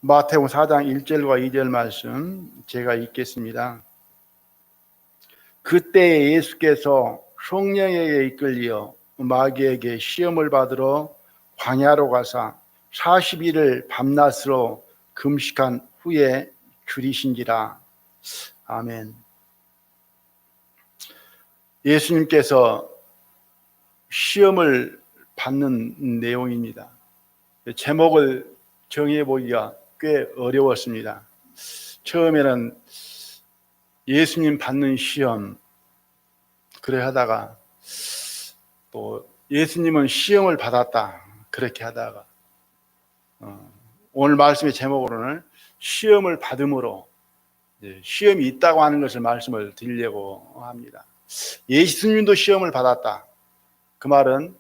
마태복음 4장 1절과 2절 말씀 제가 읽겠습니다. 그때 예수께서 성령에게 이끌려 마귀에게 시험을 받으러 광야로 가사 40일을 밤낮으로 금식한 후에 줄이신지라. 아멘. 예수님께서 시험을 받는 내용입니다. 제목을 정해보기가 꽤 어려웠습니다. 처음에는 예수님 받는 시험 그래 하다가 또 예수님은 시험을 받았다 그렇게 하다가 오늘 말씀의 제목으로는 시험을 받음으로 시험이 있다고 하는 것을 말씀을 드리려고 합니다. 예수님도 시험을 받았다. 그 말은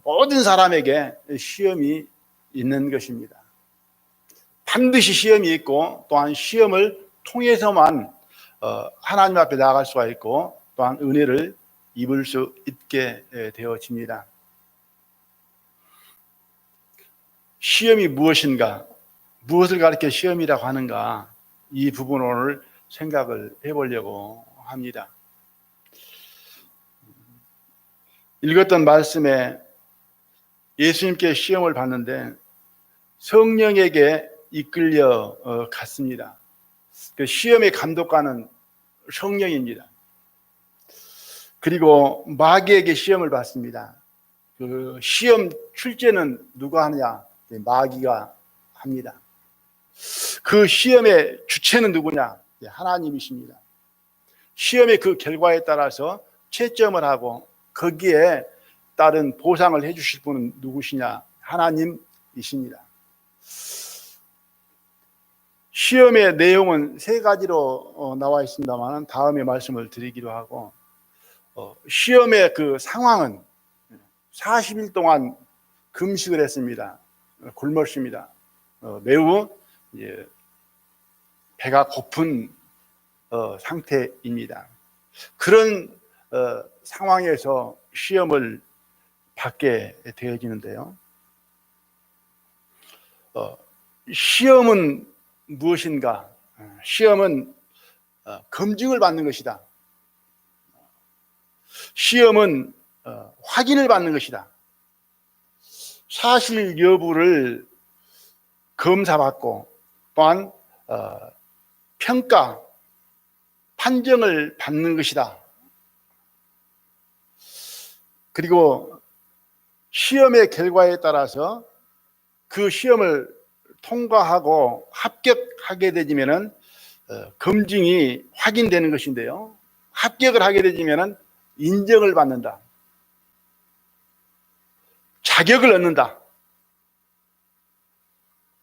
모든 사람에게 시험이 있는 것입니다. 반드시 시험이 있고 또한 시험을 통해서만 하나님 앞에 나아갈 수가 있고 또한 은혜를 입을 수 있게 되어집니다. 시험이 무엇인가? 무엇을 가리켜 시험이라고 하는가? 이 부분을 오늘 생각을 해보려고 합니다. 읽었던 말씀에 예수님께 시험을 받는데 성령에게 이끌려 갔습니다. 그 시험의 감독관은 성령입니다. 그리고 마귀에게 시험을 받습니다. 그 시험 출제는 누가 하느냐? 마귀가 합니다. 그 시험의 주체는 누구냐? 하나님이십니다. 시험의 그 결과에 따라서 채점을 하고 거기에 따른 보상을 해주실 분은 누구시냐? 하나님이십니다. 시험의 내용은 세 가지로 나와 있습니다만 다음에 말씀을 드리기로 하고 시험의 그 상황은 40일 동안 금식을 했습니다. 굶었습니다. 매우 배가 고픈 상태입니다. 그런 상황에서 시험을 받게 되어지는데요. 시험은 무엇인가? 시험은 검증을 받는 것이다. 시험은 확인을 받는 것이다. 사실 여부를 검사받고 또한 평가, 판정을 받는 것이다. 그리고 시험의 결과에 따라서 그 시험을 통과하고 합격하게 되지면은 검증이 확인되는 것인데요. 합격을 하게 되지면은 인정을 받는다. 자격을 얻는다.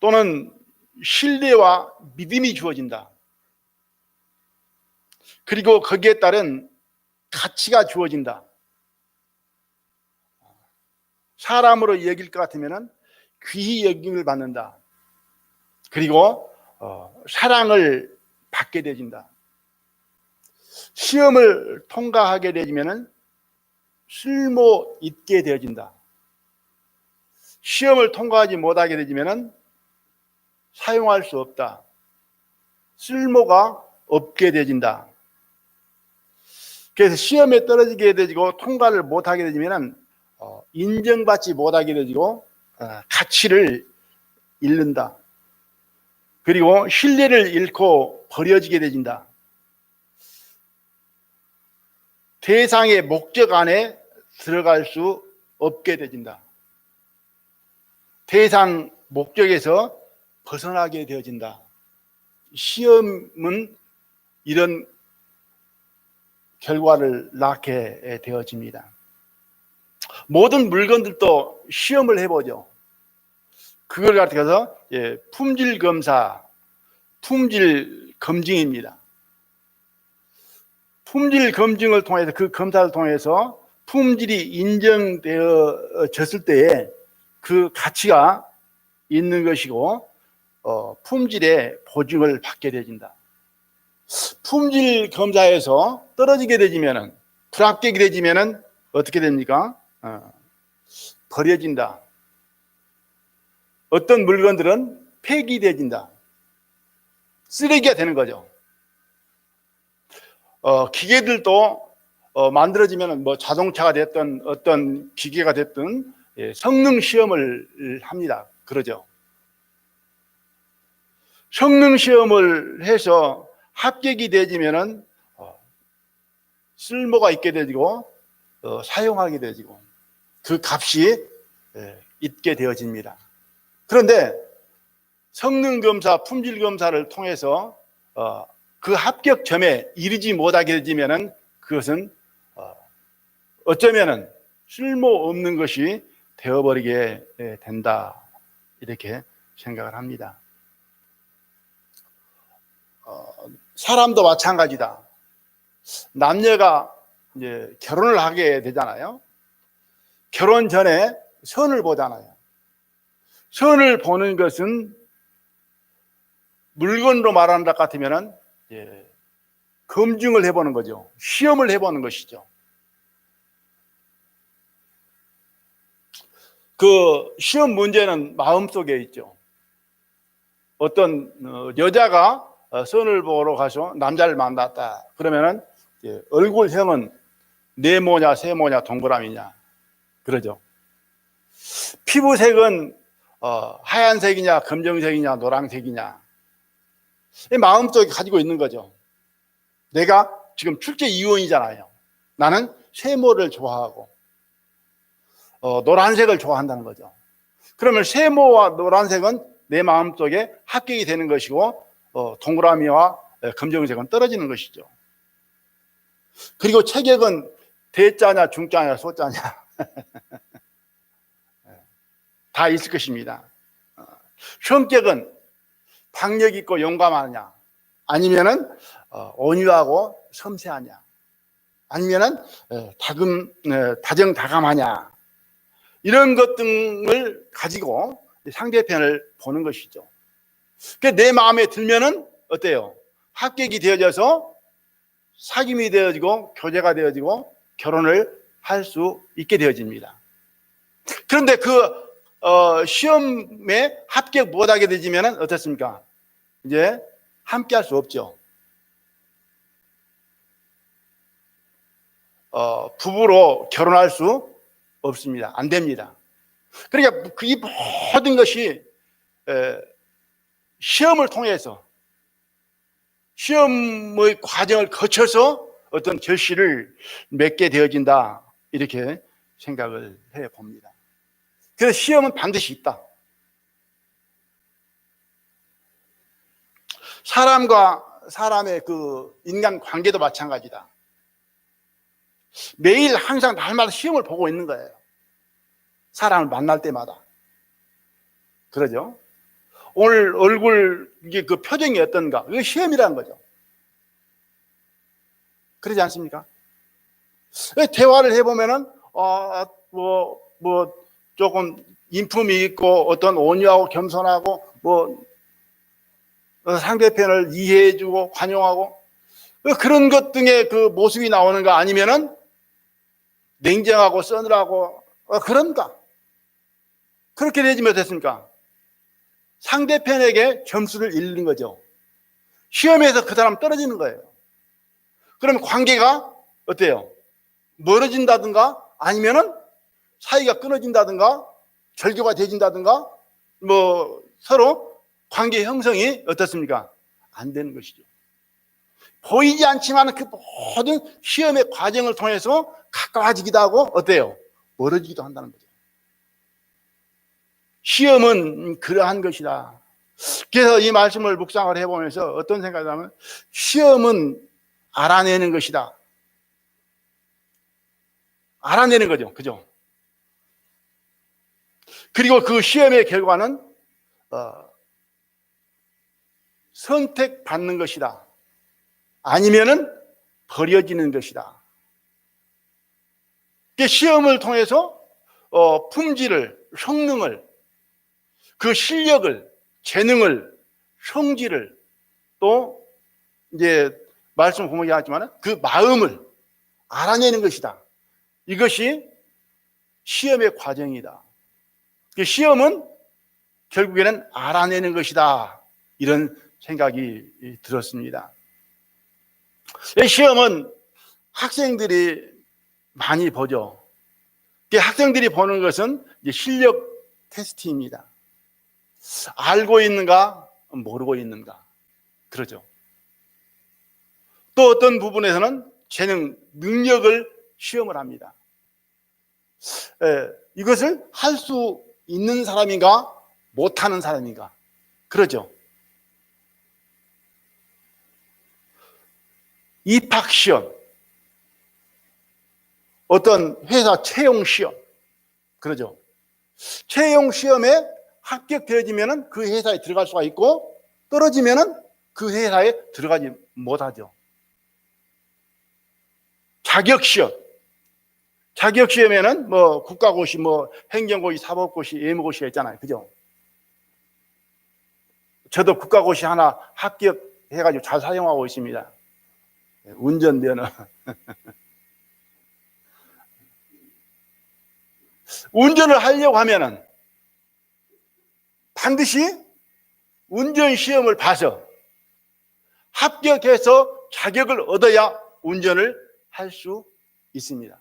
또는 신뢰와 믿음이 주어진다. 그리고 거기에 따른 가치가 주어진다. 사람으로 여길 것 같으면 귀히 여김을 받는다. 그리고 사랑을 받게 되진다. 시험을 통과하게 되면 쓸모 있게 되어진다. 시험을 통과하지 못하게 되면 사용할 수 없다. 쓸모가 없게 되어진다. 그래서 시험에 떨어지게 되고 통과를 못하게 되면 인정받지 못하게 되고 가치를 잃는다. 그리고 신뢰를 잃고 버려지게 되진다. 대상의 목적 안에 들어갈 수 없게 되진다. 대상 목적에서 벗어나게 되어진다. 시험은 이런 결과를 낳게 되어집니다. 모든 물건들도 시험을 해보죠. 그걸 가르쳐서 품질 검사, 품질 검증입니다. 품질 검증을 통해서 그 검사를 통해서 품질이 인정되어졌을 때에 그 가치가 있는 것이고 품질의 보증을 받게 되진다. 품질 검사에서 떨어지게 되지면은 불합격이 되지면은 어떻게 됩니까? 버려진다. 어떤 물건들은 폐기되어진다. 쓰레기가 되는 거죠. 기계들도 만들어지면 뭐 자동차가 됐든 어떤 기계가 됐든 성능 시험을 합니다. 그러죠. 성능 시험을 해서 합격이 되지면은 쓸모가 있게 되고 사용하게 되고 그 값이 있게 되어집니다. 그런데 성능 검사, 품질 검사를 통해서 그 합격점에 이르지 못하게 되지면은 그것은 어쩌면은 쓸모없는 것이 되어버리게 된다. 이렇게 생각을 합니다. 사람도 마찬가지다. 남녀가 이제 결혼을 하게 되잖아요. 결혼 전에 선을 보잖아요. 선을 보는 것은 물건으로 말하는 것 같으면은 검증을 해보는 거죠. 시험을 해보는 것이죠. 그 시험 문제는 마음속에 있죠. 어떤 여자가 선을 보러 가서 남자를 만났다. 그러면은 얼굴형은 네모냐 세모냐 동그라미냐 그러죠. 피부색은 하얀색이냐 검정색이냐 노란색이냐 마음속에 가지고 있는 거죠. 내가 지금 출제 이원이잖아요. 나는 세모를 좋아하고 노란색을 좋아한다는 거죠. 그러면 세모와 노란색은 내 마음속에 합격이 되는 것이고 동그라미와 검정색은 떨어지는 것이죠. 그리고 체격은 대자냐 중자냐 소자냐 다 있을 것입니다. 성격은 박력 있고 용감하냐 아니면은 온유하고 섬세하냐 아니면은 다정다감하냐 이런 것 등을 가지고 상대편을 보는 것이죠. 내 마음에 들면은 어때요? 합격이 되어져서 사귐이 되어지고 교제가 되어지고 결혼을 할 수 있게 되어집니다. 그런데 그 시험에 합격 못하게 되지면은 어떻습니까? 이제 함께 할 수 없죠. 부부로 결혼할 수 없습니다. 안 됩니다. 그러니까 이 모든 것이 시험을 통해서 시험의 과정을 거쳐서 어떤 결실을 맺게 되어진다 이렇게 생각을 해봅니다. 그래서 시험은 반드시 있다. 사람과 사람의 그 인간 관계도 마찬가지다. 매일 항상 날마다 시험을 보고 있는 거예요. 사람을 만날 때마다. 그러죠? 오늘 얼굴 이게 그 표정이 어떤가? 그게 시험이라는 거죠. 그러지 않습니까? 대화를 해보면은 조금 인품이 있고 어떤 온유하고 겸손하고 상대편을 이해해주고 관용하고 그런 것 등의 그 모습이 나오는가 아니면은 냉정하고 서늘하고 그런가? 그렇게 되지면 됐습니까? 상대편에게 점수를 잃는 거죠. 시험에서 그 사람 떨어지는 거예요. 그러면 관계가 어때요? 멀어진다든가 아니면은 사이가 끊어진다든가 절교가 되진다든가 서로 관계 형성이 어떻습니까? 안 되는 것이죠. 보이지 않지만 그 모든 시험의 과정을 통해서 가까워지기도 하고 어때요? 멀어지기도 한다는 거죠. 시험은 그러한 것이다. 그래서 이 말씀을 묵상을 해보면서 어떤 생각이 나면 시험은 알아내는 것이다. 알아내는 거죠. 그죠? 그리고 그 시험의 결과는 선택받는 것이다. 아니면은 버려지는 것이다. 시험을 통해서 품질을, 성능을, 그 실력을, 재능을, 성질을 또 이제 말씀 보면 하지만 그 마음을 알아내는 것이다. 이것이 시험의 과정이다. 시험은 결국에는 알아내는 것이다. 이런 생각이 들었습니다. 시험은 학생들이 많이 보죠. 학생들이 보는 것은 실력 테스트입니다. 알고 있는가, 모르고 있는가. 그러죠. 또 어떤 부분에서는 재능, 능력을 시험을 합니다. 이것을 할 수 있는 사람인가, 못하는 사람인가. 그러죠. 입학시험, 어떤 회사 채용시험, 그러죠. 채용시험에 합격되어지면 그 회사에 들어갈 수가 있고, 떨어지면 그 회사에 들어가지 못하죠. 자격시험, 자격시험에는 뭐 국가고시, 뭐 행정고시, 사법고시, 예무고시가 있잖아요. 그죠? 저도 국가고시 하나 합격해가지고 잘 사용하고 있습니다. 운전면허. 운전을 하려고 하면은 반드시 운전시험을 봐서 합격해서 자격을 얻어야 운전을 할 수 있습니다.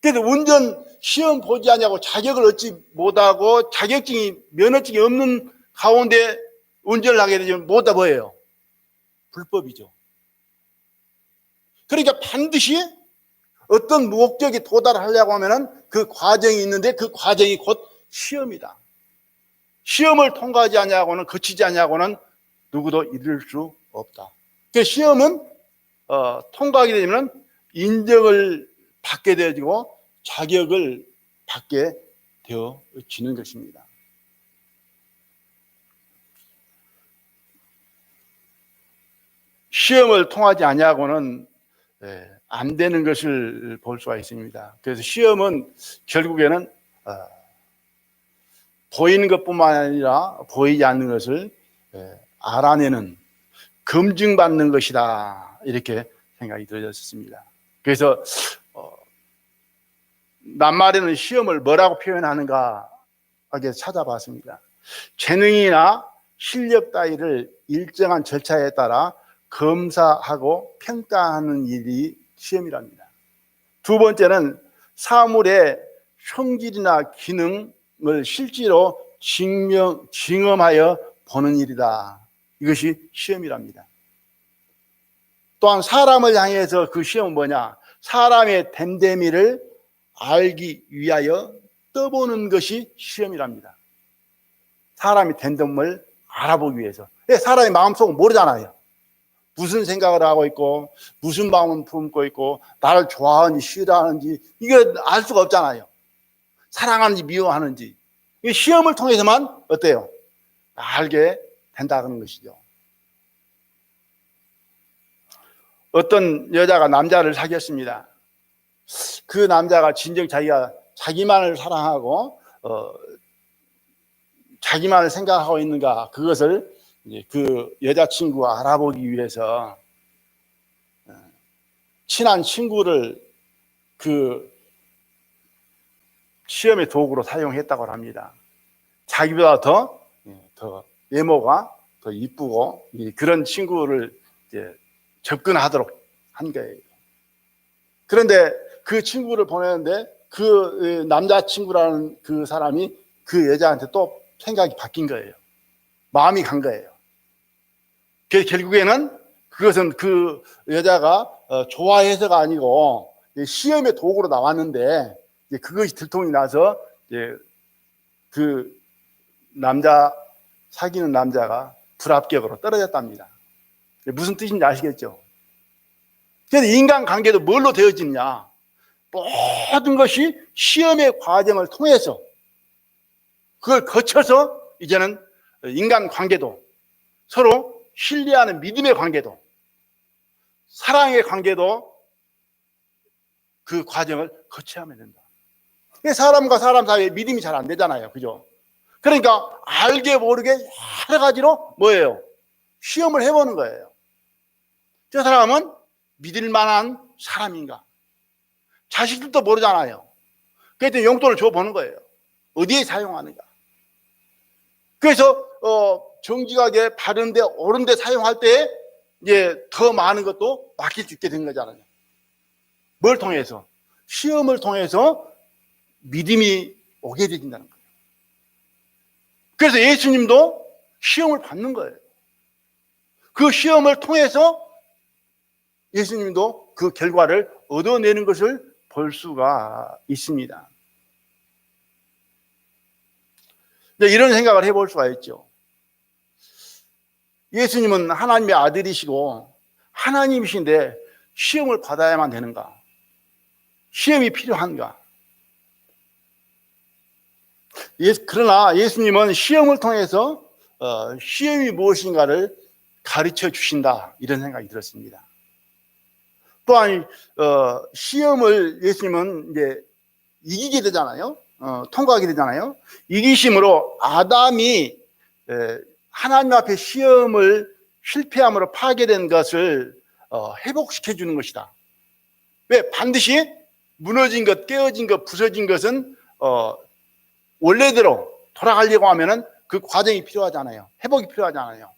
그래서 운전시험 보지 않냐고 자격을 얻지 못하고 자격증이, 면허증이 없는 가운데 운전을 하게 되면 뭐다 뭐예요? 불법이죠. 그러니까 반드시 어떤 목적에 도달하려고 하면은 그 과정이 있는데 그 과정이 곧 시험이다. 시험을 통과하지 않냐고는, 거치지 않냐고는 누구도 이룰 수 없다. 그 시험은 통과하게 되면 인정을 받게 되어지고 자격을 받게 되어지는 것입니다. 시험을 통하지 않냐고는 안 되는 것을 볼 수가 있습니다. 그래서 시험은 결국에는 보이는 것뿐만 아니라 보이지 않는 것을 알아내는, 검증받는 것이다. 이렇게 생각이 들었습니다. 그래서 낱말에는 시험을 뭐라고 표현하는가 하게 찾아봤습니다. 재능이나 실력 따위를 일정한 절차에 따라 검사하고 평가하는 일이 시험이랍니다. 두 번째는 사물의 성질이나 기능을 실제로 증험하여 보는 일이다. 이것이 시험이랍니다. 또한 사람을 향해서 그 시험은 뭐냐? 사람의 됨됨이를 알기 위하여 떠보는 것이 시험이랍니다. 사람이 됨됨을 알아보기 위해서. 사람의 마음속은 모르잖아요. 무슨 생각을 하고 있고 무슨 마음을 품고 있고 나를 좋아하는지 싫어하는지 이거 알 수가 없잖아요. 사랑하는지 미워하는지. 시험을 통해서만 어때요? 알게 된다는 것이죠. 어떤 여자가 남자를 사귀었습니다. 그 남자가 진정 자기가 자기만을 사랑하고 자기만을 생각하고 있는가, 그것을 그 여자친구가 알아보기 위해서 친한 친구를 그 시험의 도구로 사용했다고 합니다. 자기보다 더 외모가 더 이쁘고 그런 친구를 이제 접근하도록 한 거예요. 그런데 그 친구를 보내는데 그 남자친구라는 그 사람이 그 여자한테 또 생각이 바뀐 거예요. 마음이 간 거예요. 그래서 결국에는 그것은 그 여자가 좋아해서가 아니고 시험의 도구로 나왔는데 그것이 들통이 나서 그 남자, 사귀는 남자가 불합격으로 떨어졌답니다. 무슨 뜻인지 아시겠죠? 그래서 인간관계도 뭘로 되어지느냐? 모든 것이 시험의 과정을 통해서 그걸 거쳐서 이제는 인간관계도, 서로 신뢰하는 믿음의 관계도, 사랑의 관계도 그 과정을 거쳐야만 된다. 사람과 사람 사이에 믿음이 잘 안 되잖아요. 그죠? 그러니까 알게 모르게 여러 가지로 뭐예요? 시험을 해보는 거예요. 저 사람은 믿을 만한 사람인가? 자식들도 모르잖아요. 그래서 용돈을 줘보는 거예요. 어디에 사용하는가? 그래서 정직하게 바른데 옳은데 사용할 때 이제 더 많은 것도 맡길 수 있게 된 거잖아요. 뭘 통해서? 시험을 통해서 믿음이 오게 되진다는 거예요. 그래서 예수님도 시험을 받는 거예요. 그 시험을 통해서 예수님도 그 결과를 얻어내는 것을 볼 수가 있습니다. 이런 생각을 해볼 수가 있죠. 예수님은 하나님의 아들이시고 하나님이신데 시험을 받아야만 되는가? 시험이 필요한가? 그러나 예수님은 시험을 통해서 시험이 무엇인가를 가르쳐 주신다, 이런 생각이 들었습니다. 또한 시험을 예수님은 이제 이기게 되잖아요. 통과하게 되잖아요. 이기심으로 아담이 하나님 앞에 시험을 실패함으로 파괴된 것을 회복시켜 주는 것이다. 왜? 반드시 무너진 것, 깨어진 것, 부서진 것은 원래대로 돌아가려고 하면은 그 과정이 필요하잖아요. 회복이 필요하잖아요.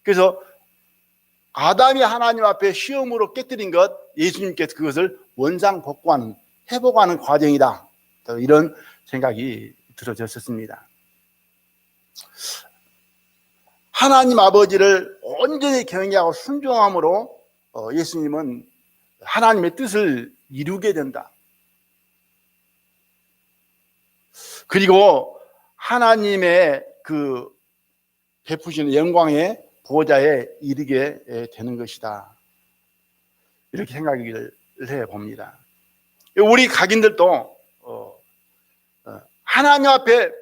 그래서 아담이 하나님 앞에 시험으로 깨뜨린 것, 예수님께서 그것을 원상복구하는, 회복하는 과정이다, 이런 생각이 들어졌었습니다. 하나님 아버지를 온전히 경외하고 순종함으로 예수님은 하나님의 뜻을 이루게 된다. 그리고 하나님의 그 베푸시는 영광의 보좌에 이르게 되는 것이다, 이렇게 생각을 해봅니다. 우리 각인들도 하나님 앞에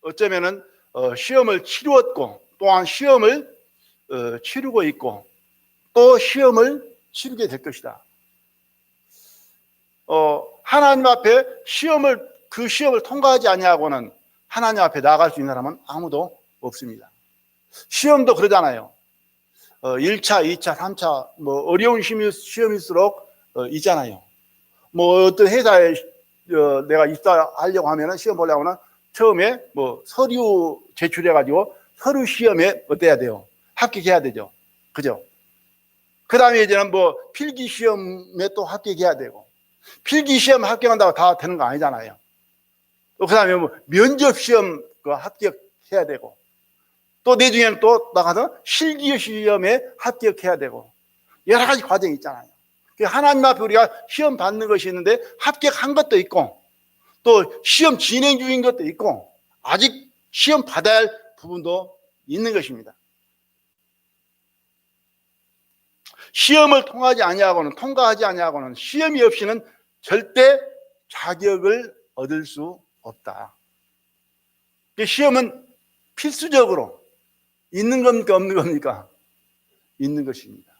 어쩌면은 시험을 치루었고, 또한 시험을 치르고 있고, 또 시험을 치르게 될 것이다. 하나님 앞에 그 시험을 통과하지 아니하고는 하나님 앞에 나아갈 수 있는 사람은 아무도 없습니다. 시험도 그러잖아요. 1차, 2차, 3차 뭐 어려운 시험일수록 있잖아요. 뭐 어떤 회사에 내가 입사하려고 하면은 시험 보려고 하면 처음에 뭐 서류 제출해가지고 서류 시험에 어때야 돼요? 합격해야 되죠. 그죠? 그 다음에 이제는 뭐 필기 시험에 또 합격해야 되고, 필기 시험 합격한다고 다 되는 거 아니잖아요. 또 그 다음에 뭐 면접 시험 합격해야 되고, 또 내중에는 또 나가서 실기 시험에 합격해야 되고, 여러 가지 과정이 있잖아요. 하나님 앞에 우리가 시험 받는 것이 있는데 합격한 것도 있고, 또 시험 진행 중인 것도 있고, 아직 시험 받아야 할 부분도 있는 것입니다. 시험을 통과하지 아니하고는 시험이 없이는 절대 자격을 얻을 수 없다. 시험은 필수적으로 있는 겁니까, 없는 겁니까? 있는 것입니다.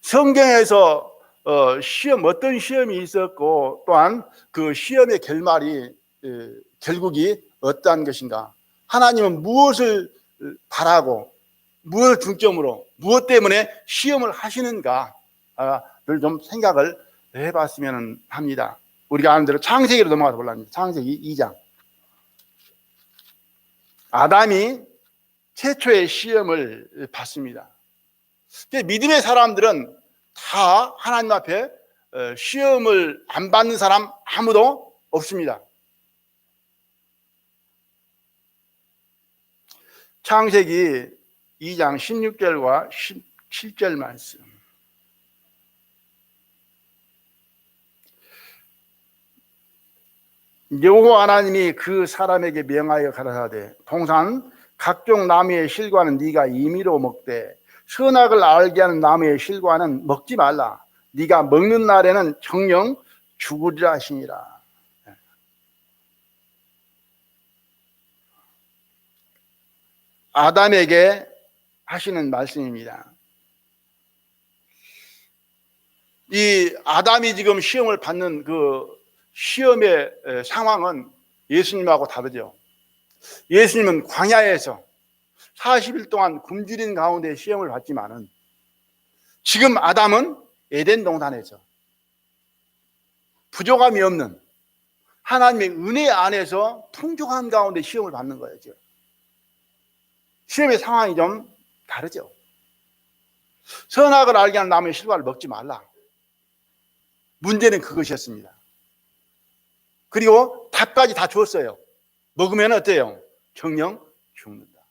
성경에서 어떤 시험이 있었고, 또한 그 시험의 결국이 어떠한 것인가, 하나님은 무엇을 바라고 무엇을 중점으로 무엇 때문에 시험을 하시는가를 좀 생각을 해봤으면 합니다. 우리가 아는 대로 창세기로 넘어가서 볼랍니다. 창세기 2장. 아담이 최초의 시험을 받습니다. 믿음의 사람들은 다 하나님 앞에 시험을 안 받는 사람 아무도 없습니다. 창세기 2장 16절과 17절 말씀. 여호와 하나님이 그 사람에게 명하여 가라사대, 동산 각종 나무의 실과는 네가 임의로 먹되 선악을 알게 하는 나무의 실과는 먹지 말라. 네가 먹는 날에는 정령 죽으리라 하시니라. 아담에게 하시는 말씀입니다. 이 아담이 지금 시험을 받는 그 시험의 상황은 예수님하고 다르죠. 예수님은 광야에서 40일 동안 굶주린 가운데 시험을 받지만은, 지금 아담은 에덴 동산에서 부족함이 없는, 하나님의 은혜 안에서 풍족한 가운데 시험을 받는 거예요. 지금. 시험의 상황이 좀 다르죠. 선악을 알게 하는 나무의 실과를 먹지 말라. 문제는 그것이었습니다. 그리고 답까지 다 줬어요. 먹으면 어때요? 정령 죽는다.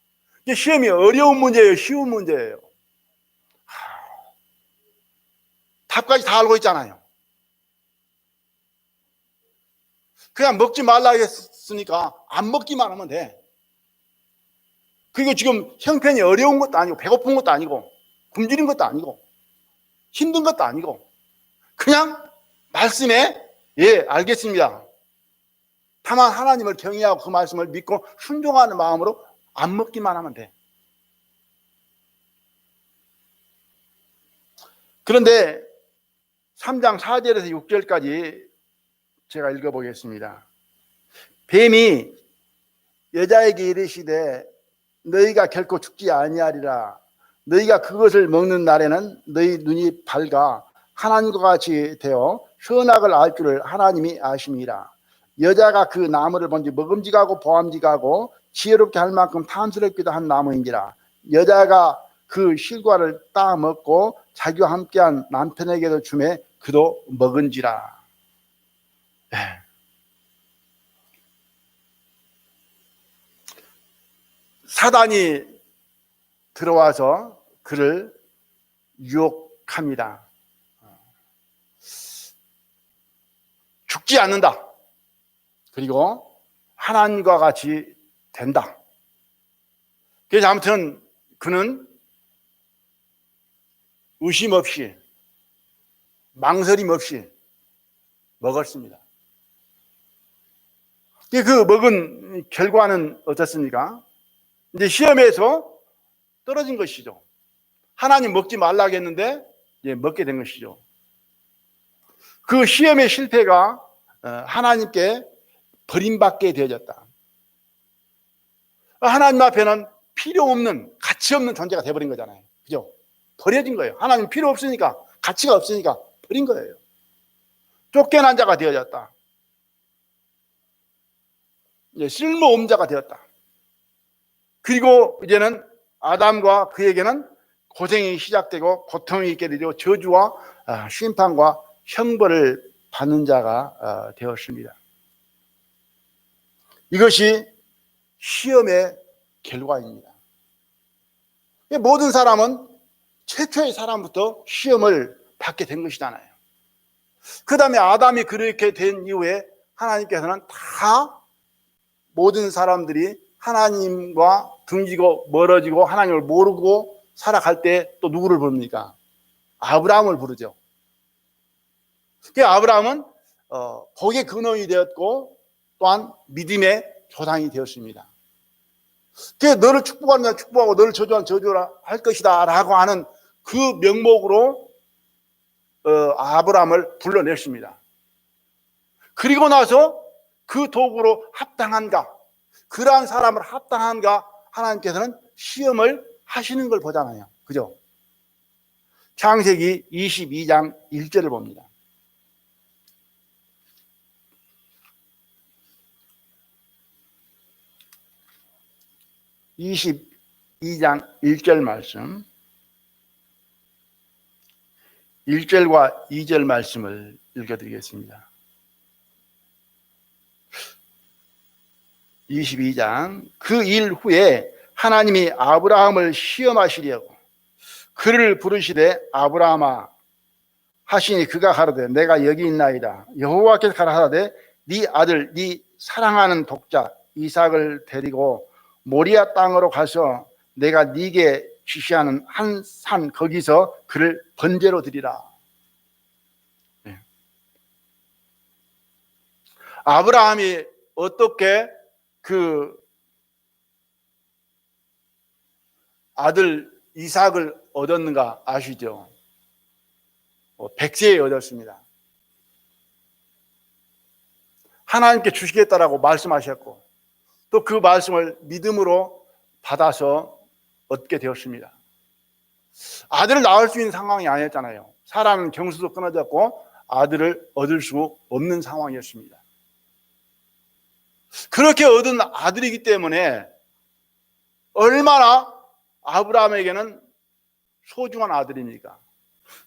이게 시험이 어려운 문제예요? 쉬운 문제예요? 답까지 다 알고 있잖아요. 그냥 먹지 말라 했으니까 안 먹기만 하면 돼. 그리고 지금 형편이 어려운 것도 아니고 배고픈 것도 아니고 굶주린 것도 아니고 힘든 것도 아니고 그냥 말씀에 예 알겠습니다. 다만 하나님을 경외하고 그 말씀을 믿고 순종하는 마음으로 안 먹기만 하면 돼. 그런데 3장 4절에서 6절까지 제가 읽어보겠습니다. 뱀이 여자에게 이르시되 너희가 결코 죽지 아니하리라. 너희가 그것을 먹는 날에는 너희 눈이 밝아 하나님과 같이 되어 선악을 알 줄을 하나님이 아심이라. 여자가 그 나무를 본지 먹음직하고 보암직하고 지혜롭게 할 만큼 탐스럽기도 한 나무인지라. 여자가 그 실과를 따 먹고 자기와 함께한 남편에게도 주매 그도 먹은지라. 네. 사단이 들어와서 그를 유혹합니다. 죽지 않는다. 그리고 하나님과 같이 된다. 그래서 아무튼 그는 의심 없이 망설임 없이 먹었습니다. 그 먹은 결과는 어떻습니까? 이제 시험에서 떨어진 것이죠. 하나님 먹지 말라고 했는데 이제 먹게 된 것이죠. 그 시험의 실패가 하나님께 버림받게 되어졌다. 하나님 앞에는 필요 없는, 가치 없는 존재가 되어버린 거잖아요. 그죠? 버려진 거예요. 하나님 필요 없으니까, 가치가 없으니까 버린 거예요. 쫓겨난 자가 되어졌다. 쓸모없는 자가 되었다. 그리고 이제는 아담과 그에게는 고생이 시작되고 고통이 있게 되고 저주와 심판과 형벌을 받는 자가 되었습니다. 이것이 시험의 결과입니다. 모든 사람은 최초의 사람부터 시험을 받게 된 것이잖아요. 그 다음에 아담이 그렇게 된 이후에 하나님께서는 다 모든 사람들이 하나님과 등지고 멀어지고 하나님을 모르고 살아갈 때 또 누구를 부릅니까? 아브라함을 부르죠. 그 아브라함은 복의 근원이 되었고 또한 믿음의 조상이 되었습니다. 그 너를 축복하는 자 축복하고 너를 저주하는 저주라 할 것이다 라고 하는 그 명목으로 아브라함을 불러냈습니다. 그리고 나서 그 도구로 합당한가, 그러한 사람을 합당한가 하나님께서는 시험을 하시는 걸 보잖아요. 그죠? 창세기 22장 1절을 봅니다. (22장) 1절 말씀, 1절과 2절 말씀을 읽어드리겠습니다. 22장 그 일 후에 하나님이 아브라함을 시험하시려고 그를 부르시되 아브라함아 하시니 그가 가로되 내가 여기 있나이다. 여호와께서 가라사대 네 아들 네 사랑하는 독자 이삭을 데리고 모리아 땅으로 가서 내가 네게 지시하는 한 산 거기서 그를 번제로 드리라. 네. 아브라함이 어떻게 그 아들 이삭을 얻었는가 아시죠? 100세에 얻었습니다. 하나님께 주시겠다라고 말씀하셨고 또 그 말씀을 믿음으로 받아서 얻게 되었습니다. 아들을 낳을 수 있는 상황이 아니었잖아요. 사람은 경수도 끊어졌고 아들을 얻을 수 없는 상황이었습니다. 그렇게 얻은 아들이기 때문에 얼마나 아브라함에게는 소중한 아들입니까?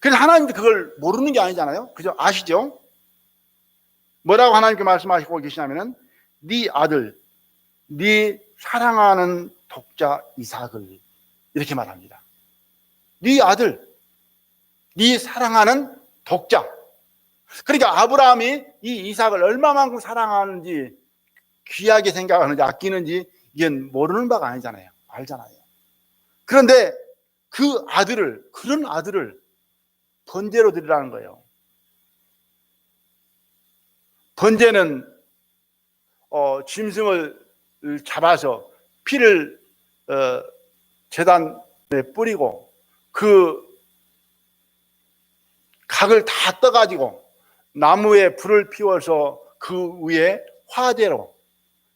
그래서 하나님도 그걸 모르는 게 아니잖아요. 그죠? 아시죠? 뭐라고 하나님께 말씀하시고 계시냐면은 네 아들, 네 사랑하는 독자 이삭을, 이렇게 말합니다. 네 아들, 네 사랑하는 독자. 그러니까 아브라함이 이 이삭을 얼마만큼 사랑하는지, 귀하게 생각하는지, 아끼는지 이건 모르는 바가 아니잖아요. 알잖아요. 그런데 그 아들을, 그런 아들을 번제로 드리라는 거예요. 번제는 짐승을 잡아서 피를 제단에 뿌리고 그 각을 다 떠가지고 나무에 불을 피워서 그 위에 화재로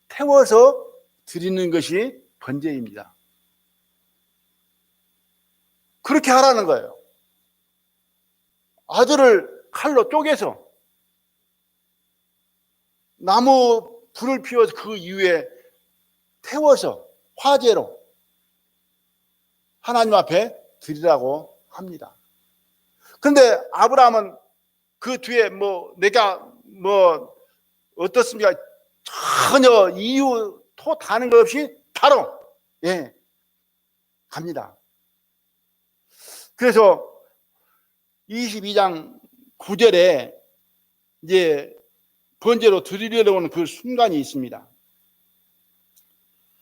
태워서 드리는 것이 번제입니다. 그렇게 하라는 거예요. 아들을 칼로 쪼개서 나무 불을 피워서 그 위에 태워서 화재로 하나님 앞에 드리라고 합니다. 그런데 아브라함은 그 뒤에 내가 어떻습니까? 전혀 이유 토 다는 것 없이 바로 갑니다. 그래서 22장 9절에 이제 번제로 드리려는 그 순간이 있습니다.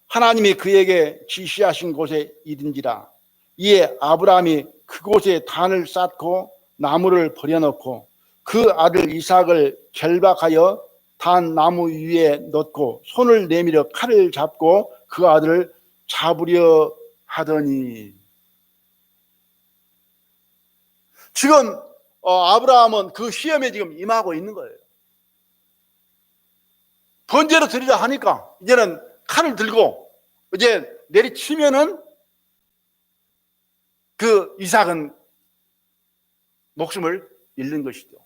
하나님이 그에게 지시하신 곳에 이른지라. 이에 아브라함이 그곳에 단을 쌓고 나무를 버려놓고 그 아들 이삭을 결박하여 단 나무 위에 넣고 손을 내밀어 칼을 잡고 그 아들을 잡으려 하더니. 지금 아브라함은 그 시험에 지금 임하고 있는 거예요. 번제로 드리려 하니까 이제는 칼을 들고 이제 내리치면은 그 이삭은 목숨을 잃는 것이죠.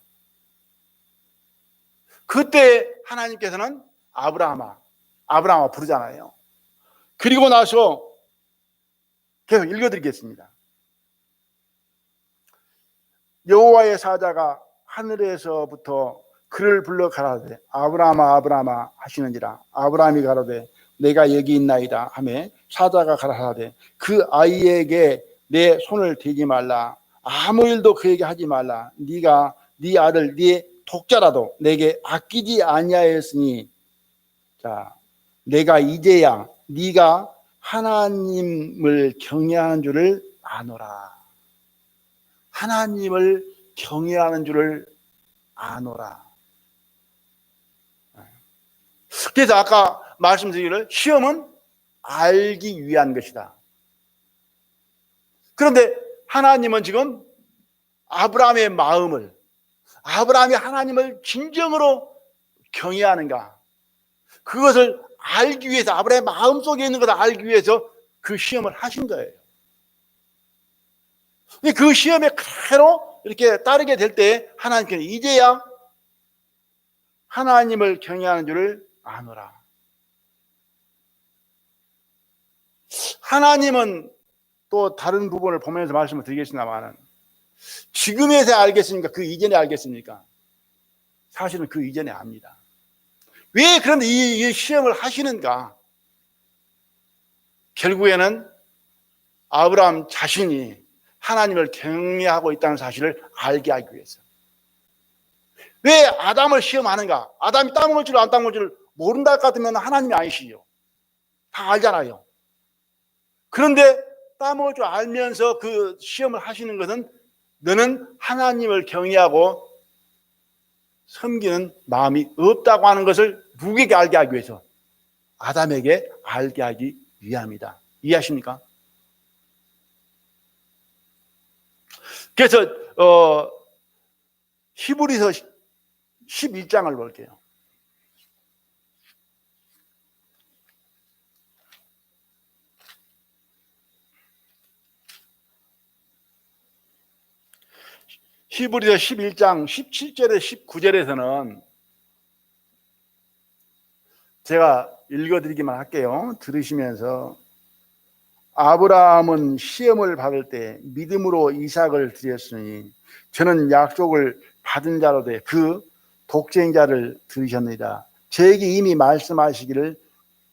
그때 하나님께서는 아브라함아 부르잖아요. 그리고 나서 계속 읽어드리겠습니다. 여호와의 사자가 하늘에서부터 그를 불러 가라사대 아브라함아 아브라함아 하시는지라. 아브라함이 가라사대 내가 여기 있나이다 하매 사자가 가라사대 그 아이에게 내 손을 대지 말라. 아무 일도 그에게 하지 말라. 네가 네 아들 네 독자라도 내게 아끼지 아니하였으니 자 내가 이제야 네가 하나님을 경외하는 줄을 아노라. 하나님을 경외하는 줄을 아노라. 그래서 아까 말씀드리기를 시험은 알기 위한 것이다. 그런데 하나님은 지금 아브라함의 마음을, 아브라함이 하나님을 진정으로 경외하는가, 그것을 알기 위해서, 아브라함의 마음속에 있는 것을 알기 위해서 그 시험을 하신 거예요. 그 시험에 그대로 이렇게 따르게 될 때 하나님께는 이제야 하나님을 경외하는 줄을 아노라. 하나님은 또 다른 부분을 보면서 말씀을 드리겠습니다만 지금에서 알겠습니까? 그 이전에 알겠습니까? 사실은 그 이전에 압니다. 왜 그런데 이 시험을 하시는가? 결국에는 아브라함 자신이 하나님을 경외하고 있다는 사실을 알게 하기 위해서. 왜 아담을 시험하는가? 아담이 따먹을 줄 안 따먹을 줄 모른다 할 것 같으면 하나님이 아니시죠. 다 알잖아요. 그런데 따먹을 줄 알면서 그 시험을 하시는 것은 너는 하나님을 경외하고 섬기는 마음이 없다고 하는 것을 누구에게 알게 하기 위해서? 아담에게 알게 하기 위함이다. 이해하십니까? 그래서 히브리서 11장을 볼게요. 히브리서 11장 17절에 19절에서는 제가 읽어드리기만 할게요. 들으시면서 아브라함은 시험을 받을 때 믿음으로 이삭을 드렸으니 저는 약속을 받은 자로 돼 그 독생자를 들으셨느니라. 저에게 이미 말씀하시기를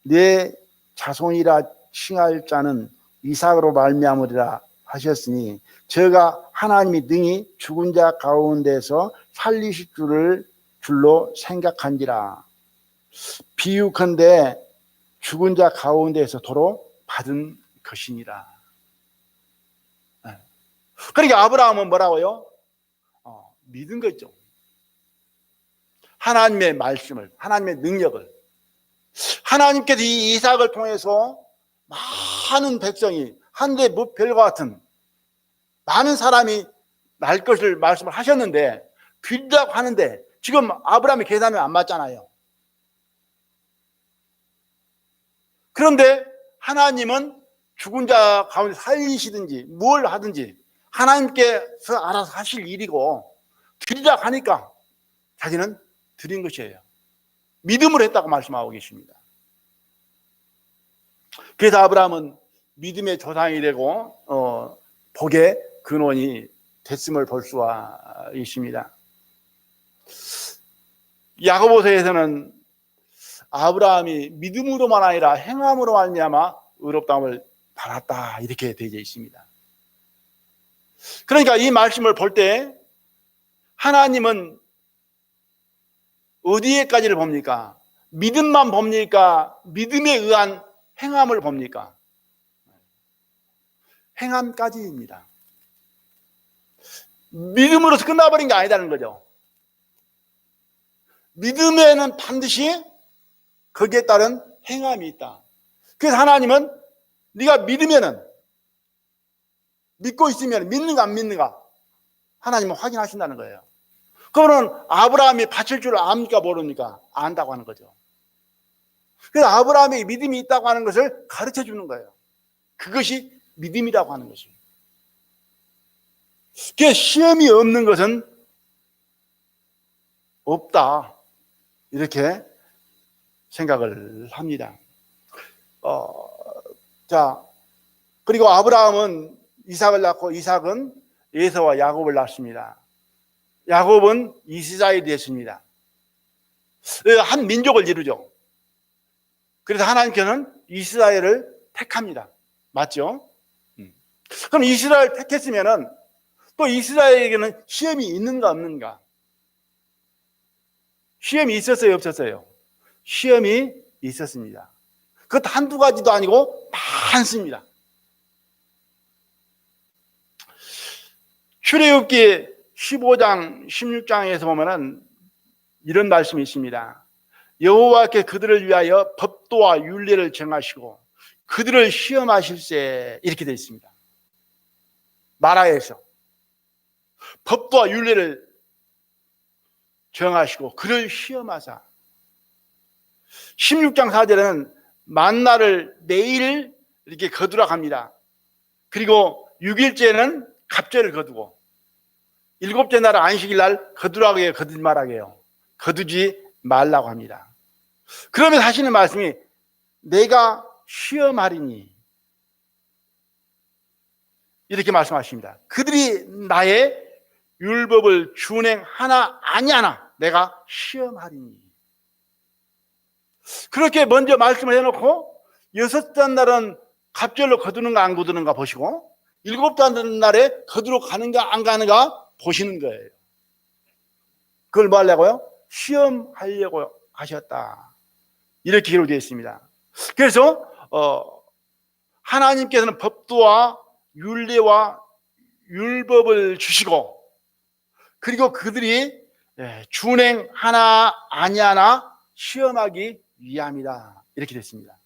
내 자손이라 칭할 자는 이삭으로 말미암으리라 하셨으니 저가 하나님이 능히 죽은 자 가운데서 살리실 줄로 생각한지라. 비유컨대 죽은 자 가운데서 도로 받은 것이니라. 그러니까 아브라함은 뭐라고요? 믿은 거죠. 하나님의 말씀을, 하나님의 능력을. 하나님께서 이 이삭을 통해서 많은 백성이 한데 별과 같은 많은 사람이 날 것을 말씀을 하셨는데 빌다고 하는데 지금 아브라함의 계산은 안 맞잖아요. 그런데 하나님은 죽은 자 가운데 살리시든지 뭘 하든지 하나님께서 알아서 하실 일이고 드리라고 하니까 자기는 드린 것이에요. 믿음으로 했다고 말씀하고 계십니다. 그래서 아브라함은 믿음의 조상이 되고 복의 근원이 됐음을 볼 수가 있습니다. 야고보서에서는 아브라함이 믿음으로만 아니라 행함으로 말미암아 의롭다함을 받았다 이렇게 되어 있습니다. 그러니까 이 말씀을 볼 때 하나님은 어디에까지를 봅니까? 믿음만 봅니까? 믿음에 의한 행함을 봅니까? 행함까지입니다. 믿음으로서 끝나버린 게 아니다는 거죠. 믿음에는 반드시 거기에 따른 행함이 있다. 그래서 하나님은 네가 믿으면은 믿고 있으면 믿는가 안 믿는가 하나님은 확인하신다는 거예요. 그러면 아브라함이 바칠 줄 압니까 모릅니까? 안다고 하는 거죠. 그래서 아브라함에게 믿음이 있다고 하는 것을 가르쳐 주는 거예요. 그것이 믿음이라고 하는 것이. 그래서 시험이 없는 것은 없다 이렇게 생각을 합니다. 자, 그리고 아브라함은 이삭을 낳고 이삭은 에서와 야곱을 낳습니다. 야곱은 이스라엘이 됐습니다. 한 민족을 이루죠. 그래서 하나님께서는 이스라엘을 택합니다. 맞죠? 그럼 이스라엘 택했으면은 또 이스라엘에게는 시험이 있는가 없는가? 시험이 있었어요, 없었어요? 시험이 있었습니다. 그것도 한두 가지도 아니고 많습니다. 출애굽기 15장, 16장에서 보면은 이런 말씀이 있습니다. 여호와께 그들을 위하여 법도와 율례를 정하시고 그들을 시험하실세 이렇게 되어 있습니다. 마라에서 법도와 율례를 정하시고 그를 시험하사 16장 4절에는 만나를 매일 이렇게 거두라 합니다. 그리고 6일째는 갑절을 거두고 7째 날 안식일 날 거두라고 해요. 거두지 말라고 해요. 거두지 말라고 합니다. 그러면서 하시는 말씀이 내가 시험하리니 이렇게 말씀하십니다. 그들이 나의 율법을 준행하나 아니하나 내가 시험하리니. 그렇게 먼저 말씀을 해놓고 6째 날은 갑절로 거두는가 안 거두는가 보시고 7째 날에 거두러 가는가 안 가는가 보시는 거예요. 그걸 뭐 하려고요? 시험하려고 하셨다. 이렇게 기록되어 있습니다. 그래서 하나님께서는 법도와 율례와 율법을 주시고 그리고 그들이 준행하나 아니하나 시험하기 위함이다. 이렇게 됐습니다.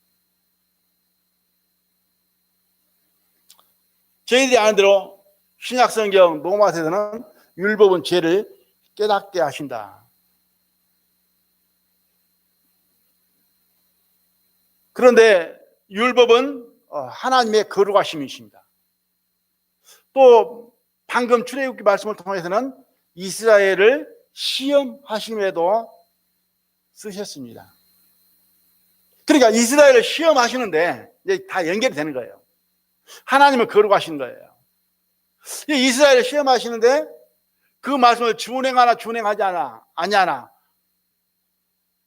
저희들이 아는 대로 신약성경 로마서에서는 율법은 죄를 깨닫게 하신다. 그런데 율법은 하나님의 거룩하심이십니다. 또 방금 출애굽기 말씀을 통해서는 이스라엘을 시험하심에도 쓰셨습니다. 그러니까 이스라엘을 시험하시는데 이제 다 연결이 되는 거예요. 하나님은 거룩하신 거예요. 이스라엘을 시험하시는데 그 말씀을 준행하나 준행하지 않아 아니하나.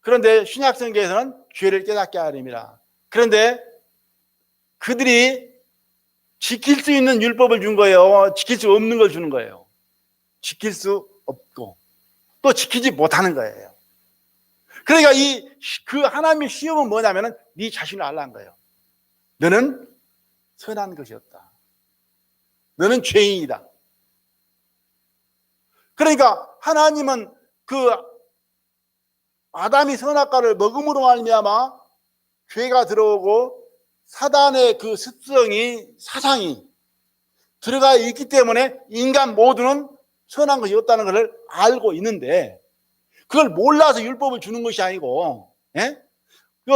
그런데 신약성경에서는 죄를 깨닫게 하림이라. 그런데 그들이 지킬 수 있는 율법을 준 거예요? 지킬 수 없는 걸 주는 거예요? 지킬 수 없고 또 지키지 못하는 거예요. 그러니까 그 하나님의 시험은 뭐냐면은 네 자신을 알라는 거예요. 너는 선한 것이 없다. 너는 죄인이다. 그러니까 하나님은 그 아담이 선악과를 먹음으로 말미암아 죄가 들어오고 사단의 그 습성이 사상이 들어가 있기 때문에 인간 모두는 선한 것이 없다는 것을 알고 있는데 그걸 몰라서 율법을 주는 것이 아니고, 예?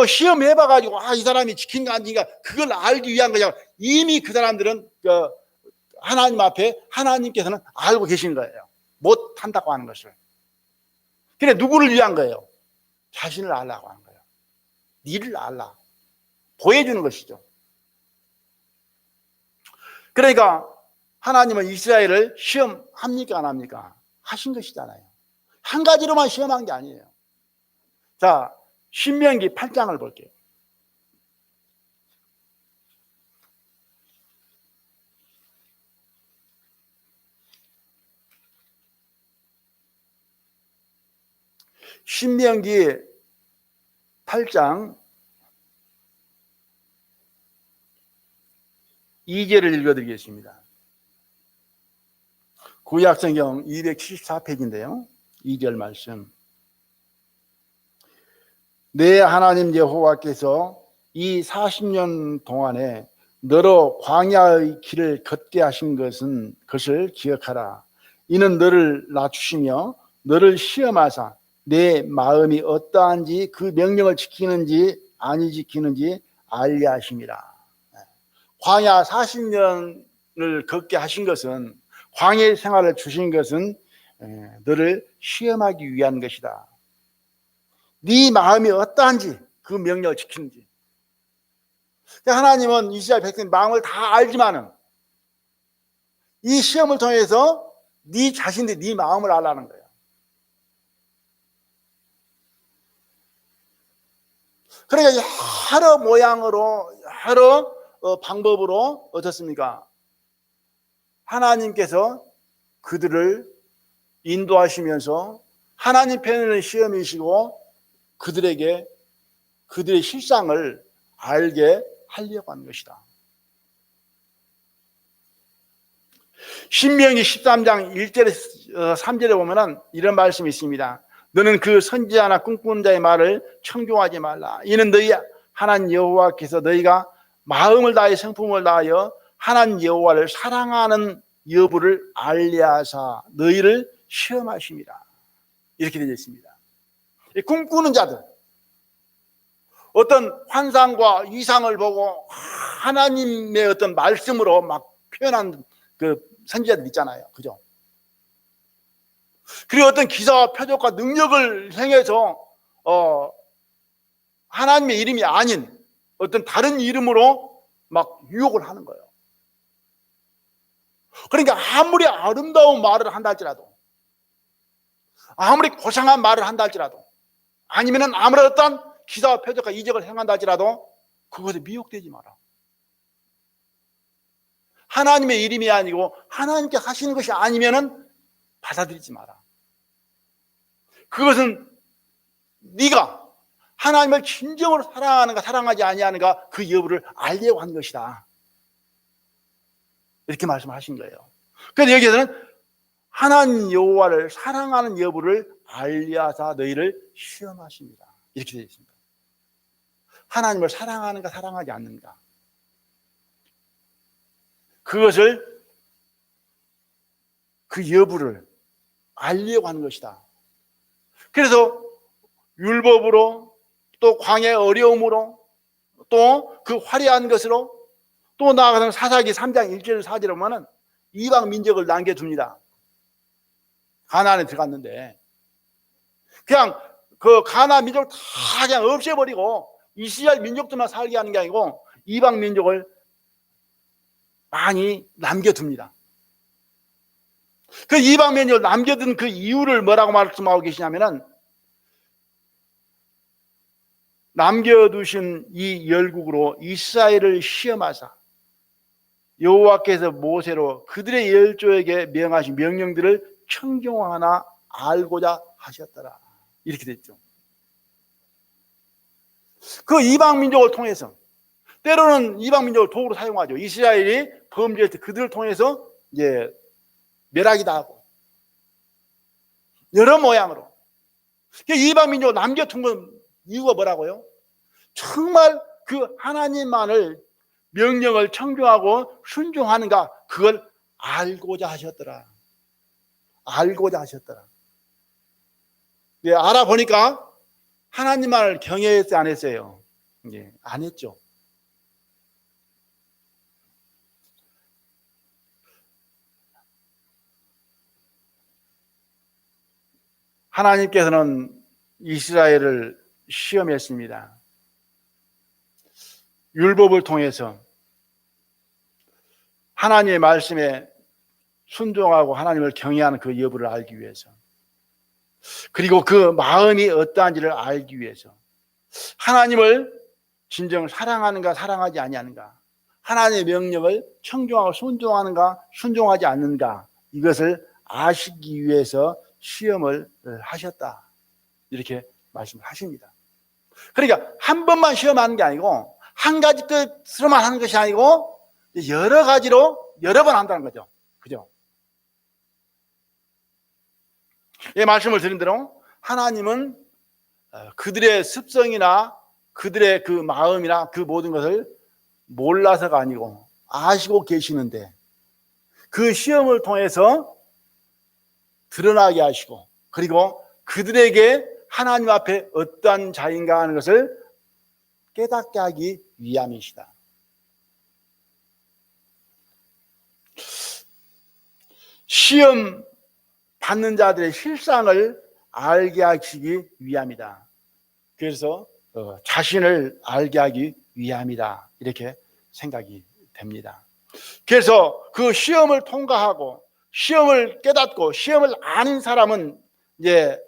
시험해봐가지고 이 사람이 지킨 거 아닌가 그걸 알기 위한 거냐. 이미 그 사람들은 하나님 앞에 하나님께서는 알고 계신 거예요. 못한다고 하는 것을. 그래 누구를 위한 거예요? 자신을 알라고 하는 거예요. 니를 알라. 보여주는 것이죠. 그러니까 하나님은 이스라엘을 시험합니까 안 합니까? 하신 것이잖아요. 한 가지로만 시험한 게 아니에요. 자, 신명기 8장을 볼게요. 신명기 8장 2절을 읽어드리겠습니다. 구약성경 274페이지인데요. 2절 말씀. 내 하나님 여호와께서 이 40년 동안에 너로 광야의 길을 걷게 하신 것을 기억하라. 이는 너를 낮추시며 너를 시험하사 내 마음이 어떠한지 그 명령을 지키는지 아니 지키는지 알게 하심이라. 광야 40년을 걷게 하신 것은 광야의 생활을 주신 것은 너를 시험하기 위한 것이다. 네 마음이 어떠한지 그 명령을 지키는지. 하나님은 이스라엘 백성의 마음을 다 알지만은 이 시험을 통해서 네 자신들 네 마음을 알라는 거예요. 그러니까 여러 모양으로 여러 방법으로 어떻습니까? 하나님께서 그들을 인도하시면서 하나님 편에는 시험이시고 그들에게 그들의 실상을 알게 하려고 하는 것이다. 신명기 13장 1절에서 3절에 보면 이런 말씀이 있습니다. 너는 그 선지자나 꿈꾸는 자의 말을 청종하지 말라. 이는 너희 하나님 여호와께서 너희가 마음을 다해 성품을 다하여 하나님 여호와를 사랑하는 여부를 알리하사 너희를 시험하심이라. 이렇게 되어 있습니다. 꿈꾸는 자들, 어떤 환상과 이상을 보고 하나님의 어떤 말씀으로 막 표현한 그 선지자들 있잖아요. 그죠? 그리고 어떤 기사와 표적과 능력을 행해서 하나님의 이름이 아닌 어떤 다른 이름으로 막 유혹을 하는 거예요. 그러니까 아무리 아름다운 말을 한다 할지라도, 아무리 고상한 말을 한다 할지라도, 아니면은 아무런 어떤 기사와 표적과 이적을 행한다 할지라도 그것에 미혹되지 마라. 하나님의 이름이 아니고 하나님께 하시는 것이 아니면은 받아들이지 마라. 그것은 네가 하나님을 진정으로 사랑하는가 사랑하지 아니하는가 그 여부를 알려고 한 것이다. 이렇게 말씀하신 거예요. 그래서 여기에서는 하나님 여호와를 사랑하는 여부를 알리하사 너희를 시험하십니다. 이렇게 되어 있습니다. 하나님을 사랑하는가 사랑하지 않는가, 그것을 그 여부를 알려고 하는 것이다. 그래서 율법으로 또 광야의 어려움으로 또 그 화려한 것으로 또 나아가서 사사기 3장 1절 4절에 보면 이방 민족을 남겨둡니다. 가나안에 들어갔는데 그냥 그 가나안 민족을 다 그냥 없애버리고 이스라엘 민족들만 살게 하는 게 아니고 이방 민족을 많이 남겨둡니다. 그 이방 민족을 남겨둔 그 이유를 뭐라고 말씀하고 계시냐면은, 남겨두신 이 열국으로 이스라엘을 시험하사 여호와께서 모세로 그들의 열조에게 명하신 명령들을 청종하나 알고자 하셨더라. 이렇게 됐죠. 그 이방 민족을 통해서, 때로는 이방 민족을 도구로 사용하죠. 이스라엘이 범죄할 때 그들을 통해서 이제 멸하기도 하고 여러 모양으로. 이방 민족을 남겨둔 건 이유가 뭐라고요? 정말 그 하나님만을 명령을 청종하고 순종하는가, 그걸 알고자 하셨더라. 알고자 하셨더라. 예, 알아보니까 하나님만을 경외했어요, 안 했어요? 예, 안 했죠. 하나님께서는 이스라엘을 시험했습니다. 율법을 통해서 하나님의 말씀에 순종하고 하나님을 경외하는 그 여부를 알기 위해서, 그리고 그 마음이 어떠한지를 알기 위해서, 하나님을 진정 사랑하는가 사랑하지 아니하는가, 하나님의 명령을 청종하고 순종하는가 순종하지 않는가, 이것을 아시기 위해서 시험을 하셨다, 이렇게 말씀을 하십니다. 그러니까 한 번만 시험하는 게 아니고, 한 가지 뜻으로만 하는 것이 아니고 여러 가지로 여러 번 한다는 거죠. 그죠? 예, 말씀을 드린 대로 하나님은 그들의 습성이나 그들의 그 마음이나 그 모든 것을 몰라서가 아니고 아시고 계시는데, 그 시험을 통해서 드러나게 하시고, 그리고 그들에게 하나님 앞에 어떠한 자인가 하는 것을 깨닫게 하기 위함이시다. 시험 받는 자들의 실상을 알게 하시기 위함이다. 그래서 자신을 알게 하기 위함이다, 이렇게 생각이 됩니다. 그래서 그 시험을 통과하고 시험을 깨닫고 시험을 아는 사람은, 이제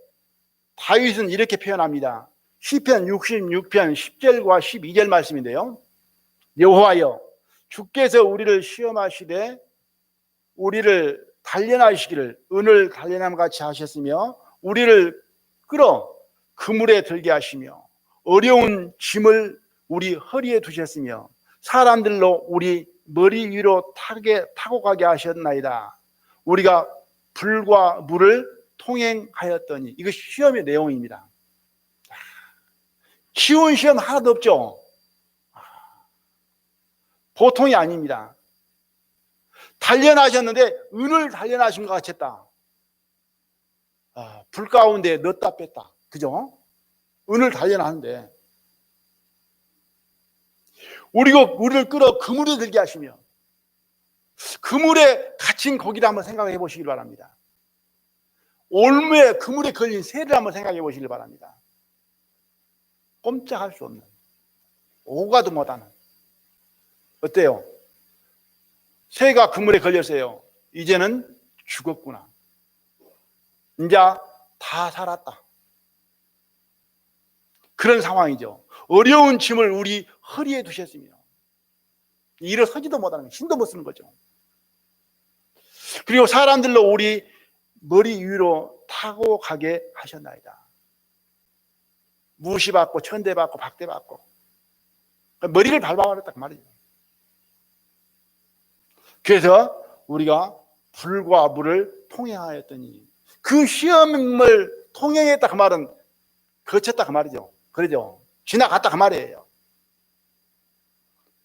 다윗은 이렇게 표현합니다. 시편 66편 10절과 12절 말씀인데요. 여호와여, 주께서 우리를 시험하시되 우리를 단련하시기를 은을 단련함 같이 하셨으며, 우리를 끌어 그물에 들게 하시며 어려운 짐을 우리 허리에 두셨으며 사람들로 우리 머리 위로 타고 가게 하셨나이다. 우리가 불과 물을 통행하였더니. 이거 시험의 내용입니다. 쉬운 시험 하나도 없죠. 보통이 아닙니다. 단련하셨는데 은을 단련하신 것 같았다. 불 가운데 넣었다 뺐다. 그죠? 은을 단련하는데, 우리를 끌어 그물에 들게 하시며, 그물에 갇힌 고기를 한번 생각해 보시길 바랍니다. 올무에 그물에 걸린 새를 한번 생각해 보시길 바랍니다. 꼼짝할 수 없는, 오가도 못하는. 어때요? 새가 그물에 걸렸어요. 이제는 죽었구나. 이제 다 살았다. 그런 상황이죠. 어려운 짐을 우리 허리에 두셨으며 일어서지도 못하는, 힘도 못 쓰는 거죠. 그리고 사람들로 우리 머리 위로 타고 가게 하셨나이다. 무시받고 천대받고 박대받고 머리를 밟아버렸다, 그 말이죠. 그래서 우리가 불과 물을 통행하였더니, 그 시험을 통행했다 그 말은 거쳤다 그 말이죠. 그러죠. 지나갔다 그 말이에요.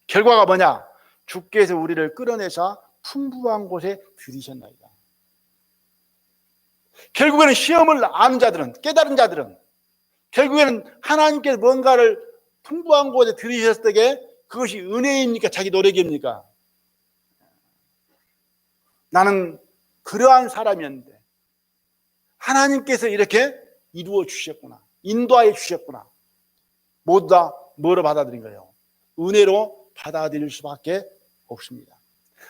결과가 뭐냐? 주께서 우리를 끌어내사 풍부한 곳에 들이셨나이다. 결국에는 시험을 아는 자들은, 깨달은 자들은, 결국에는 하나님께서 뭔가를 풍부한 곳에 들이셨을 때 그것이 은혜입니까? 자기 노력입니까? 나는 그러한 사람이었는데 하나님께서 이렇게 이루어 주셨구나, 인도하여 주셨구나, 모두 다 뭐로 받아들인 거예요? 은혜로 받아들일 수밖에 없습니다.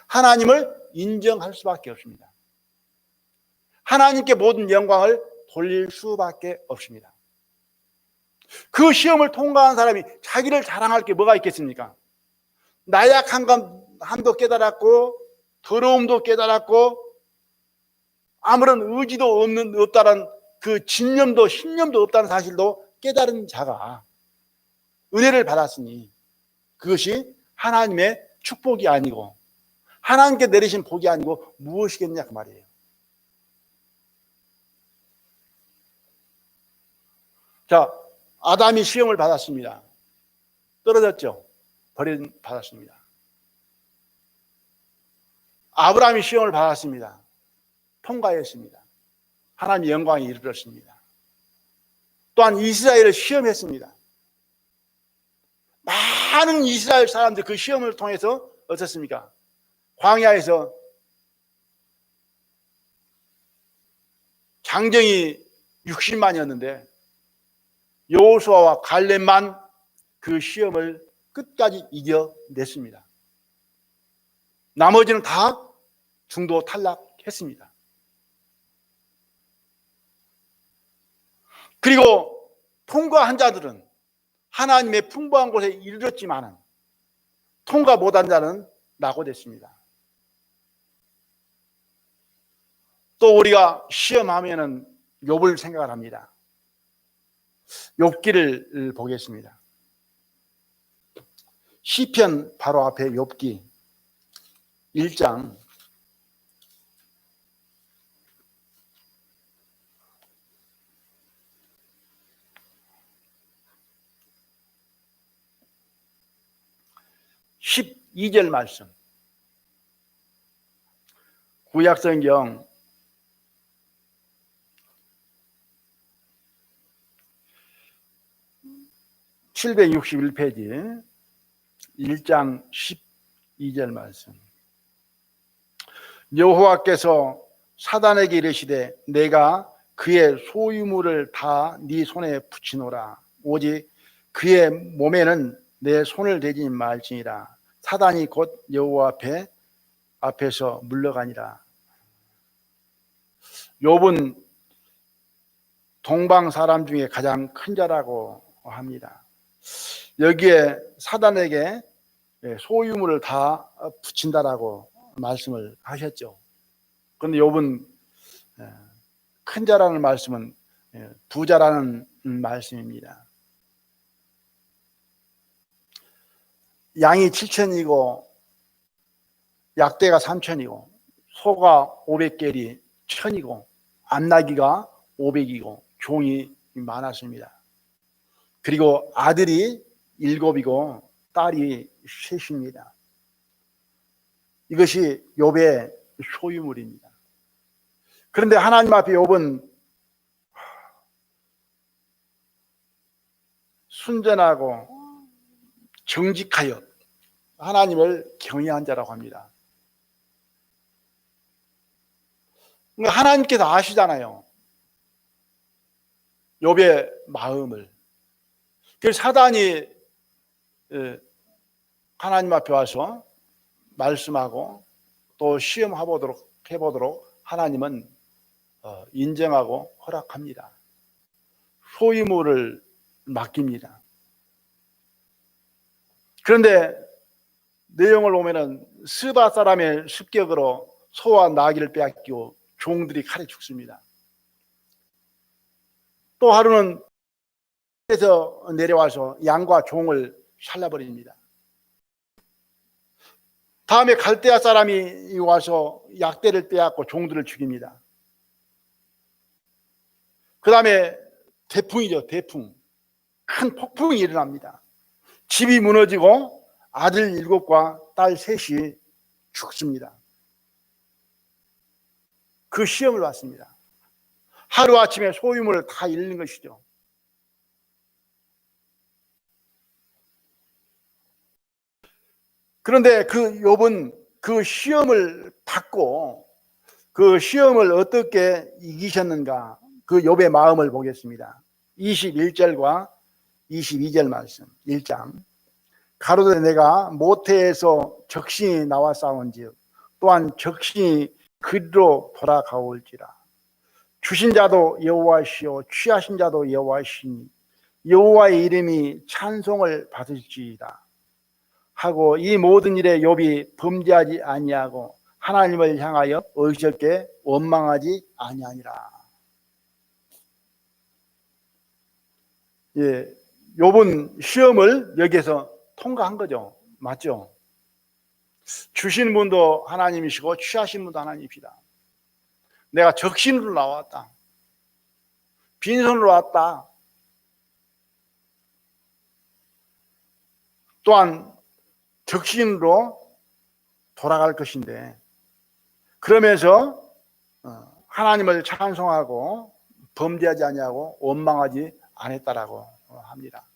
하나님을 인정할 수밖에 없습니다. 하나님께 모든 영광을 돌릴 수밖에 없습니다. 그 시험을 통과한 사람이 자기를 자랑할 게 뭐가 있겠습니까? 나약함도 깨달았고 더러움도 깨달았고 아무런 의지도 없다는 그 진념도 신념도 없다는 사실도 깨달은 자가 은혜를 받았으니 그것이 하나님의 축복이 아니고 하나님께 내리신 복이 아니고 무엇이겠냐 그 말이에요. 자, 아담이 시험을 받았습니다. 떨어졌죠. 버림받았습니다. 아브라함이 시험을 받았습니다. 통과했습니다. 하나님의 영광이 이르렀습니다. 또한 이스라엘을 시험했습니다. 많은 이스라엘 사람들 그 시험을 통해서 어떻습니까? 광야에서 장정이 60만이었는데 여호수아와 갈렙만 그 시험을 끝까지 이겨냈습니다. 나머지는 다 중도 탈락했습니다. 그리고 통과한 자들은 하나님의 풍부한 곳에 이르렀지만 통과 못한 자는 낙오됐습니다. 또 우리가 시험하면은 욥을 생각을 합니다. 욥기를 보겠습니다. 시편 바로 앞에 욥기 1장 12절 말씀. 구약성경 761페이지 1장 12절 말씀. 여호와께서 사단에게 이르시되 내가 그의 소유물을 다 네 손에 붙이노라. 오직 그의 몸에는 내 손을 대지 말지니라. 사단이 곧 여호와 앞에서 물러가니라. 욥은 동방 사람 중에 가장 큰 자라고 합니다. 여기에 사단에게 소유물을 다 붙인다라고 말씀을 하셨죠. 그런데 욥은 큰 자라는 말씀은 부자라는 말씀입니다. 양이 7천이고 약대가 3천이고 소가 500개리 1000이고 암나귀가 500이고 종이 많았습니다. 그리고 아들이 7이고 딸이 3입니다. 이것이 욥의 소유물입니다. 그런데 하나님 앞에 욥은 순전하고 정직하여 하나님을 경외한 자라고 합니다. 하나님께서 아시잖아요. 욥의 마음을. 그래서 사단이 하나님 앞에 와서 말씀하고 또 해보도록 하나님은 인정하고 허락합니다. 소유물을 맡깁니다. 그런데 내용을 보면은 스바 사람의 습격으로 소와 나귀를 빼앗기고 종들이 칼에 죽습니다. 또 하루는 에서 내려와서 양과 종을 살라버립니다. 다음에 갈대아 사람이 와서 약대를 빼앗고 종들을 죽입니다. 그 다음에 대풍이죠. 대풍. 큰 폭풍이 일어납니다. 집이 무너지고 아들 7과 딸 3이 죽습니다. 그 시험을 받습니다. 하루아침에 소유물을 다 잃는 것이죠. 그런데 그 욥은 그 시험을 받고 그 시험을 어떻게 이기셨는가, 그 욥의 마음을 보겠습니다. 21절과 22절 말씀 1장. 가로되 내가 모태에서 적신이 나와 싸운즉 또한 적신이 그리로 돌아가올지라. 주신 자도 여호와시요 취하신 자도 여호와시니 여호와의 이름이 찬송을 받을지이다 하고 이 모든 일에 욥이 범죄하지 아니하고 하나님을 향하여 어리석게 원망하지 아니하니라. 예, 욥은 시험을 여기에서 통과한 거죠. 맞죠? 주신 분도 하나님이시고 취하신 분도 하나님이시다. 내가 적신으로 나왔다. 빈손으로 왔다. 또한 적신으로 돌아갈 것인데 그러면서 하나님을 찬송하고 범죄하지 아니하고 원망하지 않았다라고 합니다.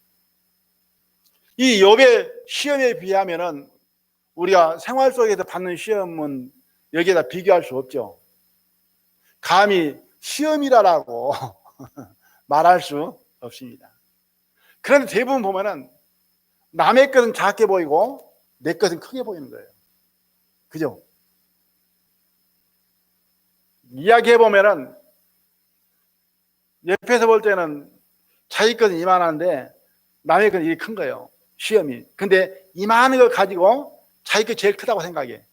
이 욥의 시험에 비하면은 우리가 생활 속에서 받는 시험은 여기에다 비교할 수 없죠. 감히 시험이라고 말할 수 없습니다. 그런데 대부분 보면은 남의 것은 작게 보이고 내 것은 크게 보이는 거예요. 그죠? 이야기해 보면은 옆에서 볼 때는 자기 것은 이만한데 남의 것은 이게 큰 거예요. 시험이. 근데 이만한 걸 가지고 자기 것 제일 크다고 생각해.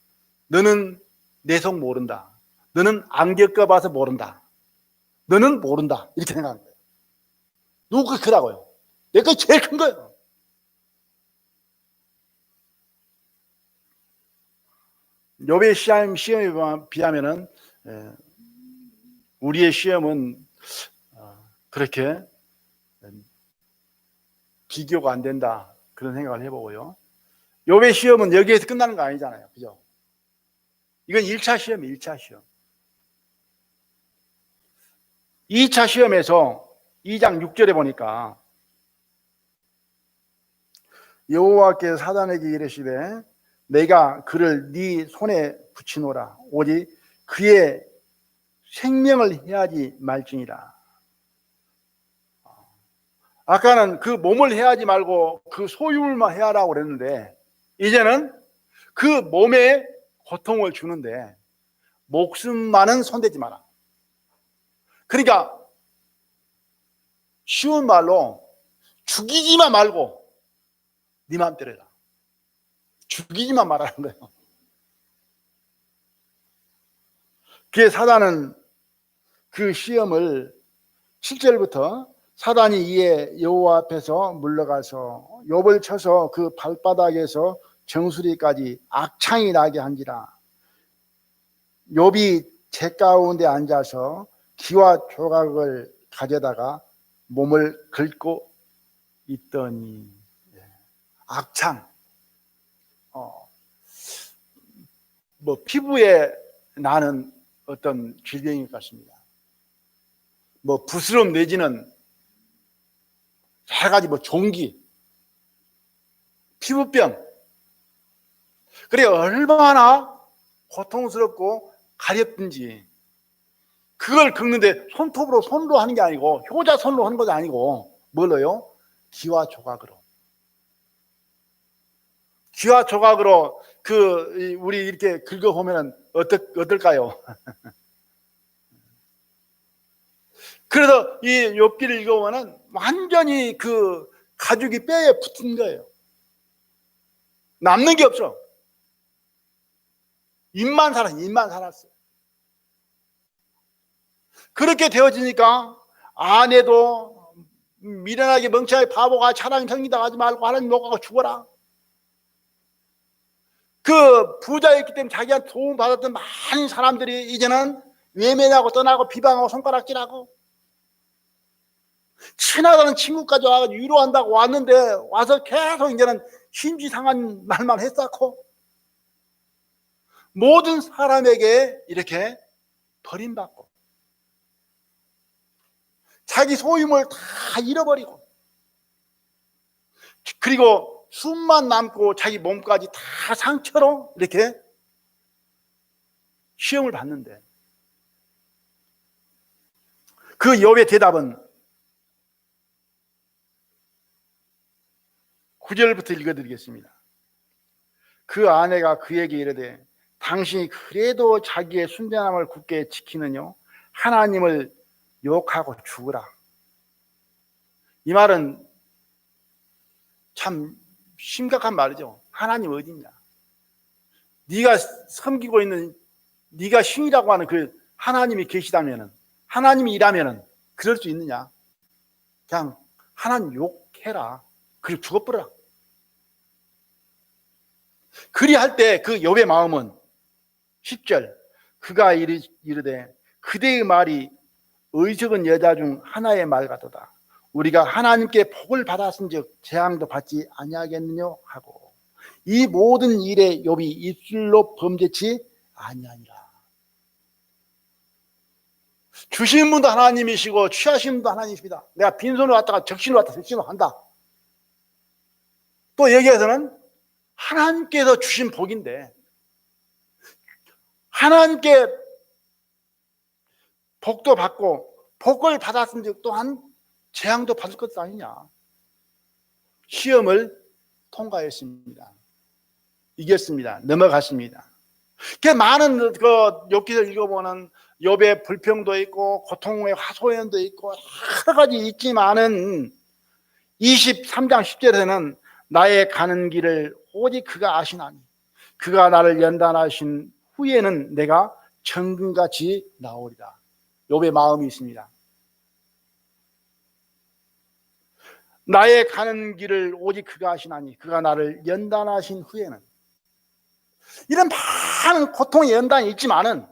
너는 내 속 모른다. 너는 안 겪어봐서 모른다. 너는 모른다. 이렇게 생각하는 거예요. 누구 거 크다고요? 내 거 제일 큰 거예요. 욥의 시험에 비하면은 우리의 시험은 그렇게 비교가 안 된다 그런 생각을 해보고요. 욥의 시험은 여기에서 끝나는 거 아니잖아요. 그죠? 이건 1차 시험이에요. 1차 시험. 2차 시험에서 2장 6절에 보니까 여호와께서 사단에게 이르시되 내가 그를 네 손에 붙이노라 오직 그의 생명을 해하지 말지니라. 아까는 그 몸을 해하지 말고 그 소유물만 해하라고 그랬는데 이제는 그 몸에 고통을 주는데 목숨만은 손대지 마라. 그러니까 쉬운 말로 죽이지만 말고 네 마음대로 해라. 죽이지만 말하는 거예요. 그게 사단은 그 시험을 7절부터 사단이 이에 여호와 앞에서 물러가서 욥을 쳐서 그 발바닥에서 정수리까지 악창이 나게 한지라. 욥이 재 가운데 앉아서 기와 조각을 가져다가 몸을 긁고 있더니 악창. 뭐 피부에 나는 어떤 질병인 것 같습니다. 뭐 부스럼 내지는 여러 가지 뭐 종기, 피부병. 그래 얼마나 고통스럽고 가렵든지 그걸 긁는데 손톱으로 손으로 하는 게 아니고 효자 손으로 하는 것도 아니고 뭘로요? 기와 조각으로. 기와 조각으로 그 우리 이렇게 긁어보면 어떨까요? 그래서 이 욥기를 읽어보면 완전히 그 가죽이 뼈에 붙은 거예요. 남는 게 없어. 입만 살았어요. 그렇게 되어지니까 아내도 미련하게 멍청하게 바보가 차라리 성기다 하지 말고 하나님 욕하고 죽어라. 그 부자였기 때문에 자기한테 도움 받았던 많은 사람들이 이제는 외면하고 떠나고 비방하고 손가락질하고 친하다는 친구까지 와서 위로한다고 왔는데 와서 계속 이제는 심지상한 말만 했었고 모든 사람에게 이렇게 버림받고 자기 소유물 다 잃어버리고 그리고 숨만 남고 자기 몸까지 다 상처로 이렇게 시험을 받는데 그 욥의 대답은 9절부터 읽어드리겠습니다. 그 아내가 그에게 이르되 당신이 그래도 자기의 순전함을 굳게 지키느뇨 하나님을 욕하고 죽으라. 이 말은 참 심각한 말이죠. 하나님 어디 있냐? 네가 섬기고 있는 네가 신이라고 하는 그 하나님이 계시다면은, 하나님이라면은 그럴 수 있느냐? 그냥 하나님 욕해라. 그리고 죽어버려라. 그리할 때 그 욥의 마음은 10절 그가 이르되 그대의 말이 의적은 여자 중 하나의 말 같도다. 우리가 하나님께 복을 받았은즉 재앙도 받지 아니하겠느냐 하고 이 모든 일에 욥이 입술로 범죄치 아니하니라. 주신 분도 하나님이시고 취하신 분도 하나님이십니다. 내가 빈손으로 왔다가 적신으로 왔다 적신으로 한다. 또 여기에서는 하나님께서 주신 복인데 하나님께 복도 받고 복을 받았은즉 또한 재앙도 받을 것도 아니냐. 시험을 통과했습니다. 이겼습니다. 넘어갔습니다. 그 많은 그 욥기를 읽어보는 욥의 불평도 있고 고통의 하소연도 있고 여러 가지 있지만은 23장 10절에는 나의 가는 길을 오직 그가 아시나니 그가 나를 연단하신 후에는 내가 정금같이 나오리라. 욥의 마음이 있습니다. 나의 가는 길을 오직 그가 아시나니 그가 나를 연단하신 후에는, 이런 많은 고통의 연단이 있지만은,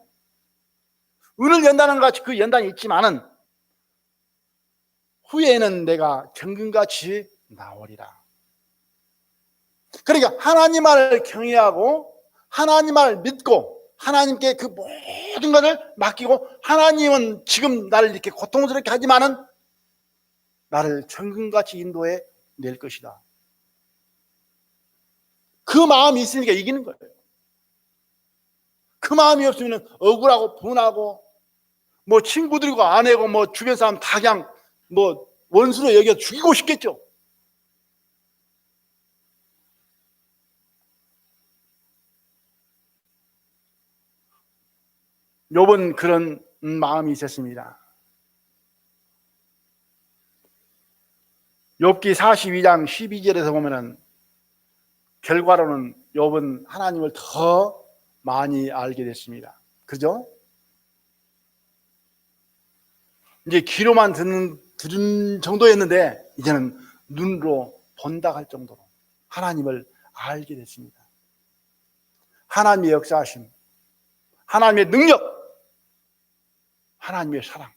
은을 연단하는 것 같이 그 연단이 있지만은 후에는 내가 정금같이 나오리라. 그러니까 하나님을 경외하고 하나님을 믿고 하나님께 그 모든 것을 맡기고, 하나님은 지금 나를 이렇게 고통스럽게 하지만은 나를 정금같이 인도해 낼 것이다. 그 마음이 있으니까 이기는 거예요. 그 마음이 없으면 억울하고 분하고 뭐 친구들이고 아내고 뭐 주변 사람 다 그냥 뭐 원수로 여겨 죽이고 싶겠죠. 욥은 그런 마음이 있었습니다. 욥기 42장 12절에서 보면은 결과로는 욥은 하나님을 더 많이 알게 됐습니다. 그죠? 이제 귀로만 들은 정도였는데 이제는 눈으로 본다 할 정도로 하나님을 알게 됐습니다. 하나님의 역사하심, 하나님의 능력, 하나님의 사랑,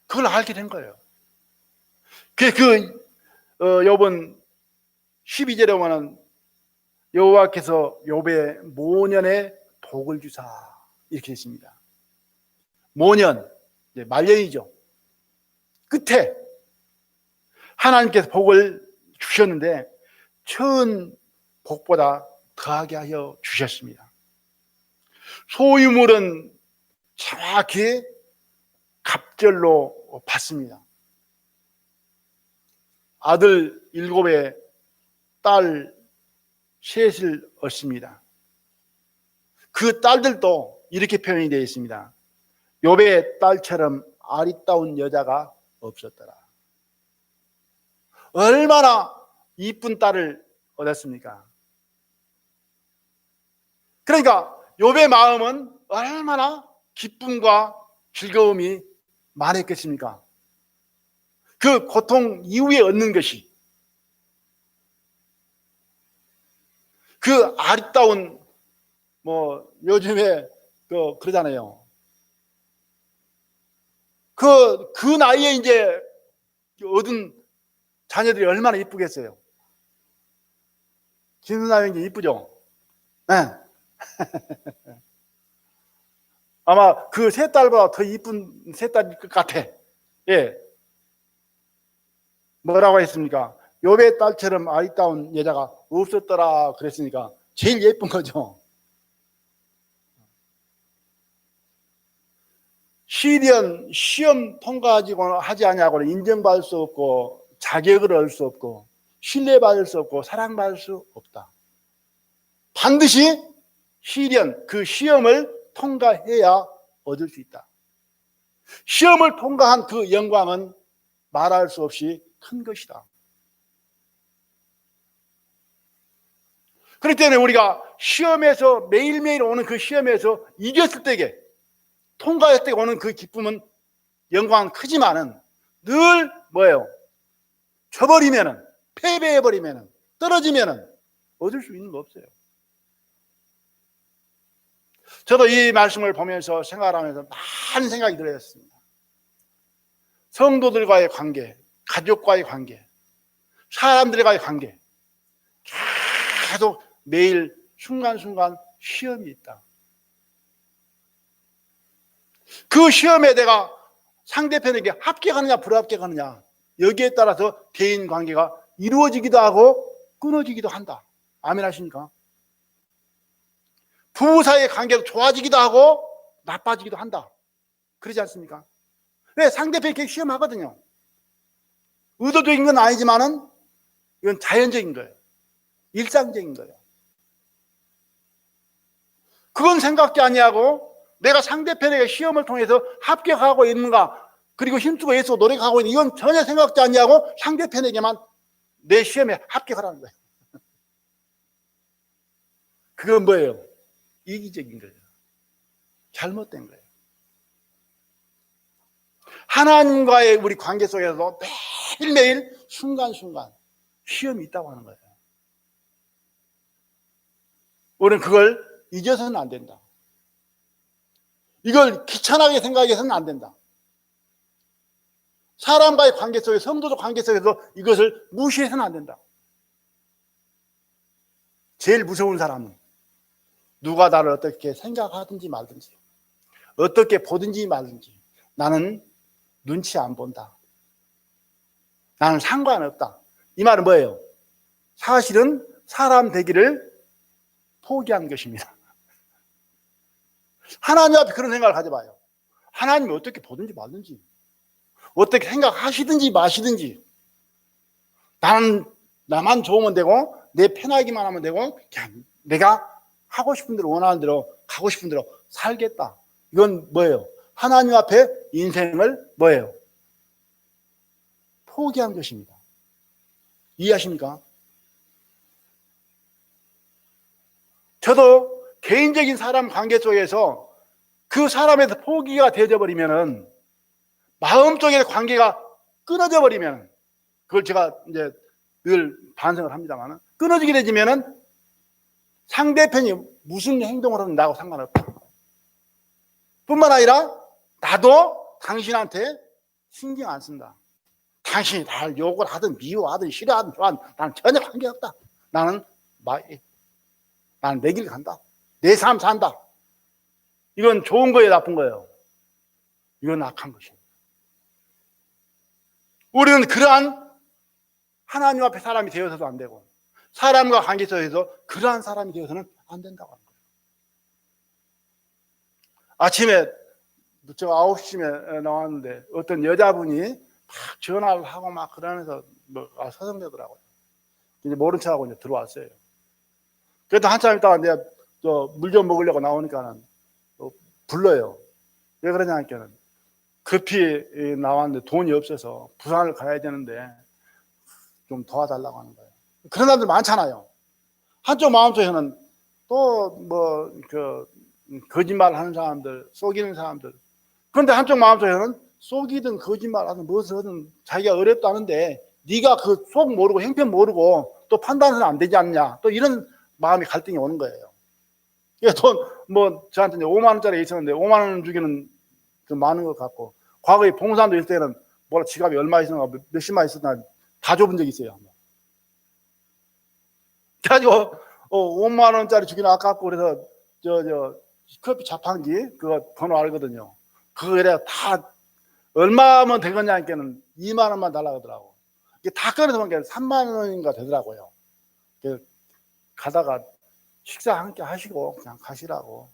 그걸 알게 된 거예요. 욥은 12절에 보면 여호와께서 욥의 모년에 복을 주사 이렇게 했습니다. 모년, 말년이죠. 끝에 하나님께서 복을 주셨는데 처음 복보다 더하게 하여 주셨습니다. 소유물은 정확히 갑절로 받습니다. 아들 7에 딸 3을 얻습니다. 그 딸들도 이렇게 표현이 되어 있습니다. 욥의 딸처럼 아리따운 여자가 없었더라. 얼마나 이쁜 딸을 얻었습니까? 그러니까 욥의 마음은 얼마나 기쁨과 즐거움이 많았겠습니까? 그 고통 이후에 얻는 것이, 그 아리따운, 뭐 요즘에 그러잖아요. 그 나이에 이제 얻은 자녀들이 얼마나 이쁘겠어요. 김수남이 이쁘죠? 네. 아마 그 세 딸보다 더 이쁜 세 딸일 것 같아. 예. 뭐라고 했습니까? 욥의 딸처럼 아리따운 여자가 없었더라 그랬으니까 제일 예쁜 거죠. 시련 시험 통과하지 아니하고는 인정받을 수 없고 자격을 얻을 수 없고 신뢰받을 수 없고 사랑받을 수 없다. 반드시 시련, 그 시험을 통과해야 얻을 수 있다. 시험을 통과한 그 영광은 말할 수 없이 큰 것이다. 그렇기 때문에 우리가 시험에서 매일매일 오는 그 시험에서 이겼을 때에 통과했을 때 오는 그 기쁨은 영광은 크지만은 늘 뭐예요? 져버리면은, 패배해버리면은, 떨어지면은 얻을 수 있는 거 없어요. 저도 이 말씀을 보면서 생각하면서 많은 생각이 들었습니다. 성도들과의 관계, 가족과의 관계, 사람들과의 관계, 계속 매일 순간순간 시험이 있다. 그 시험에 내가 상대편에게 합격하느냐 불합격하느냐, 여기에 따라서 대인 관계가 이루어지기도 하고 끊어지기도 한다. 아멘 하십니까? 부부 사이의 관계도 좋아지기도 하고 나빠지기도 한다. 그러지 않습니까? 왜? 상대편이 계속 시험하거든요. 의도적인 건 아니지만은 이건 자연적인 거예요. 일상적인 거예요. 그건 생각지 아니하고 내가 상대편에게 시험을 통해서 합격하고 있는가, 그리고 힘쓰고 애쓰고 노력하고 있는, 이건 전혀 생각지 아니하고 상대편에게만 내 시험에 합격하라는 거예요. 그건 뭐예요? 이기적인 거예요. 잘못된 거예요. 하나님과의 우리 관계 속에서도 매일매일 순간순간 시험이 있다고 하는 거예요. 우리는 그걸 잊어서는 안 된다. 이걸 귀찮게 생각해서는 안 된다. 사람과의 관계 속에, 성도적 관계 속에서 이것을 무시해서는 안 된다. 제일 무서운 사람은 누가 나를 어떻게 생각하든지 말든지, 어떻게 보든지 말든지 나는 눈치 안 본다. 나는 상관없다. 이 말은 뭐예요? 사실은 사람 되기를 포기한 것입니다. 하나님 앞에 그런 생각을 가져봐요. 하나님이 어떻게 보든지 말든지, 어떻게 생각하시든지 마시든지, 나만 좋으면 되고 내 편하기만 하면 되고 그냥 내가 하고 싶은 대로, 원하는 대로, 가고 싶은 대로 살겠다. 이건 뭐예요? 하나님 앞에 인생을 뭐예요? 포기한 것입니다. 이해하십니까? 저도 개인적인 사람 관계 속에서 그 사람에서 포기가 되어져 버리면은, 마음속의 관계가 끊어져 버리면, 그걸 제가 이제 늘 반성을 합니다만, 끊어지게 되지면은 상대편이 무슨 행동을 하든 나하고 상관없다. 뿐만 아니라 나도 당신한테 신경 안 쓴다. 당신이 나를 욕을 하든 미워하든 싫어하든 좋아하든 나는 전혀 관계없다. 나는 내 길 간다. 내 삶 산다. 이건 좋은 거예요, 나쁜 거예요? 이건 악한 것입니다. 우리는 그러한 하나님 앞에 사람이 되어서도 안 되고, 사람과 관계 속에서 그러한 사람이 되어서는 안 된다고 하는 거예요. 아침에 제가 9시쯤에 나왔는데 어떤 여자분이 막 전화를 하고 막 그러면서 서성대더라고요. 이제 모른 척하고 이제 들어왔어요. 그래도 한참 있다가 내가 물 좀 먹으려고 나오니까는 불러요. 왜 그러냐니까는 급히 나왔는데 돈이 없어서 부산을 가야 되는데 좀 도와달라고 하는 거예요. 그런 사람들 많잖아요. 한쪽 마음속에는 또 거짓말 하는 사람들, 속이는 사람들. 그런데 한쪽 마음속에는 속이든 거짓말하든 무엇을 하든 자기가 어렵다는데 네가 그 속 모르고 형편 모르고 또 판단은 안 되지 않냐, 또 이런 마음이 갈등이 오는 거예요. 돈 저한테 이제 5만 원짜리 있었는데 5만 원 주기는 좀 많은 것 같고, 과거에 봉사도 있을 때는 지갑이 얼마 있었나 몇십만 있었나 다 줘본 적이 있어요. 그래가지고 5만 원짜리 주기는 아깝고, 그래서 커피 자판기 그거 번호 알거든요. 그거 이래 다 얼마면 되겠냐니까는 2만 원만 달라고 하더라고. 이게 다 꺼내서 보니까 3만 원인가 되더라고요. 가다가 식사 함께 하시고 그냥 가시라고.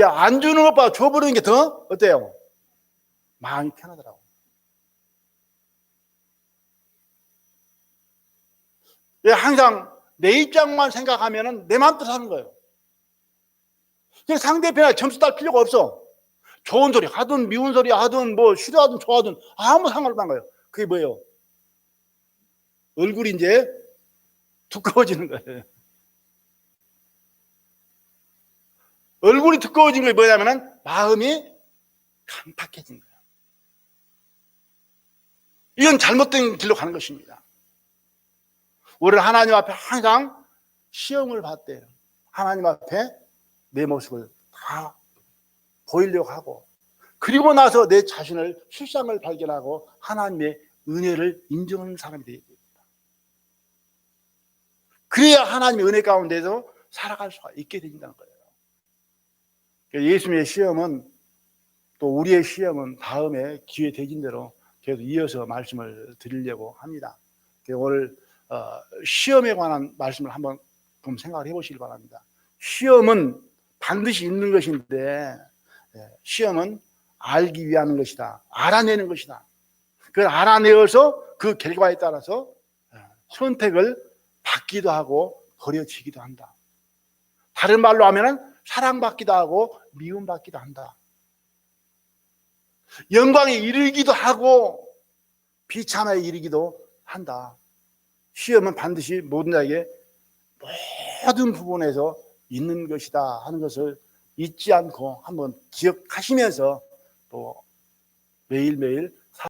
안 주는 것보다 줘버리는 게 더 어때요? 마음이 편하더라고. 왜 항상 내 입장만 생각하면은 내 마음대로 사는 거예요. 그래서 상대편에 점수 딸 필요가 없어. 좋은 소리 하든 미운 소리 하든 뭐 싫어하든 좋아하든 아무 상관없는 거예요. 그게 뭐예요? 얼굴이 이제 두꺼워지는 거예요. 얼굴이 두꺼워진 게 뭐냐면은 마음이 강팍해진 거예요. 이건 잘못된 길로 가는 것입니다. 우리는 하나님 앞에 항상 시험을 받대요. 하나님 앞에 내 모습을 다 보이려고 하고, 그리고 나서 내 자신을 실상을 발견하고 하나님의 은혜를 인정하는 사람이 되어야 됩니다. 그래야 하나님의 은혜 가운데서 살아갈 수가 있게 된다는 거예요. 예수님의 시험은, 또 우리의 시험은 다음에 기회 되진 대로 계속 이어서 말씀을 드리려고 합니다. 오늘 시험에 관한 말씀을 한번 좀 생각을 해보시기 바랍니다. 시험은 반드시 있는 것인데, 시험은 알기 위한 것이다. 알아내는 것이다. 그걸 알아내어서 그 결과에 따라서 선택을 받기도 하고 버려지기도 한다. 다른 말로 하면은 사랑받기도 하고 미움받기도 한다. 영광에 이르기도 하고 비참하에 이르기도 한다. 시험은 반드시 모든 자에게 모든 부분에서 있는 것이다 하는 것을 잊지 않고 한번 기억하시면서 또 매일매일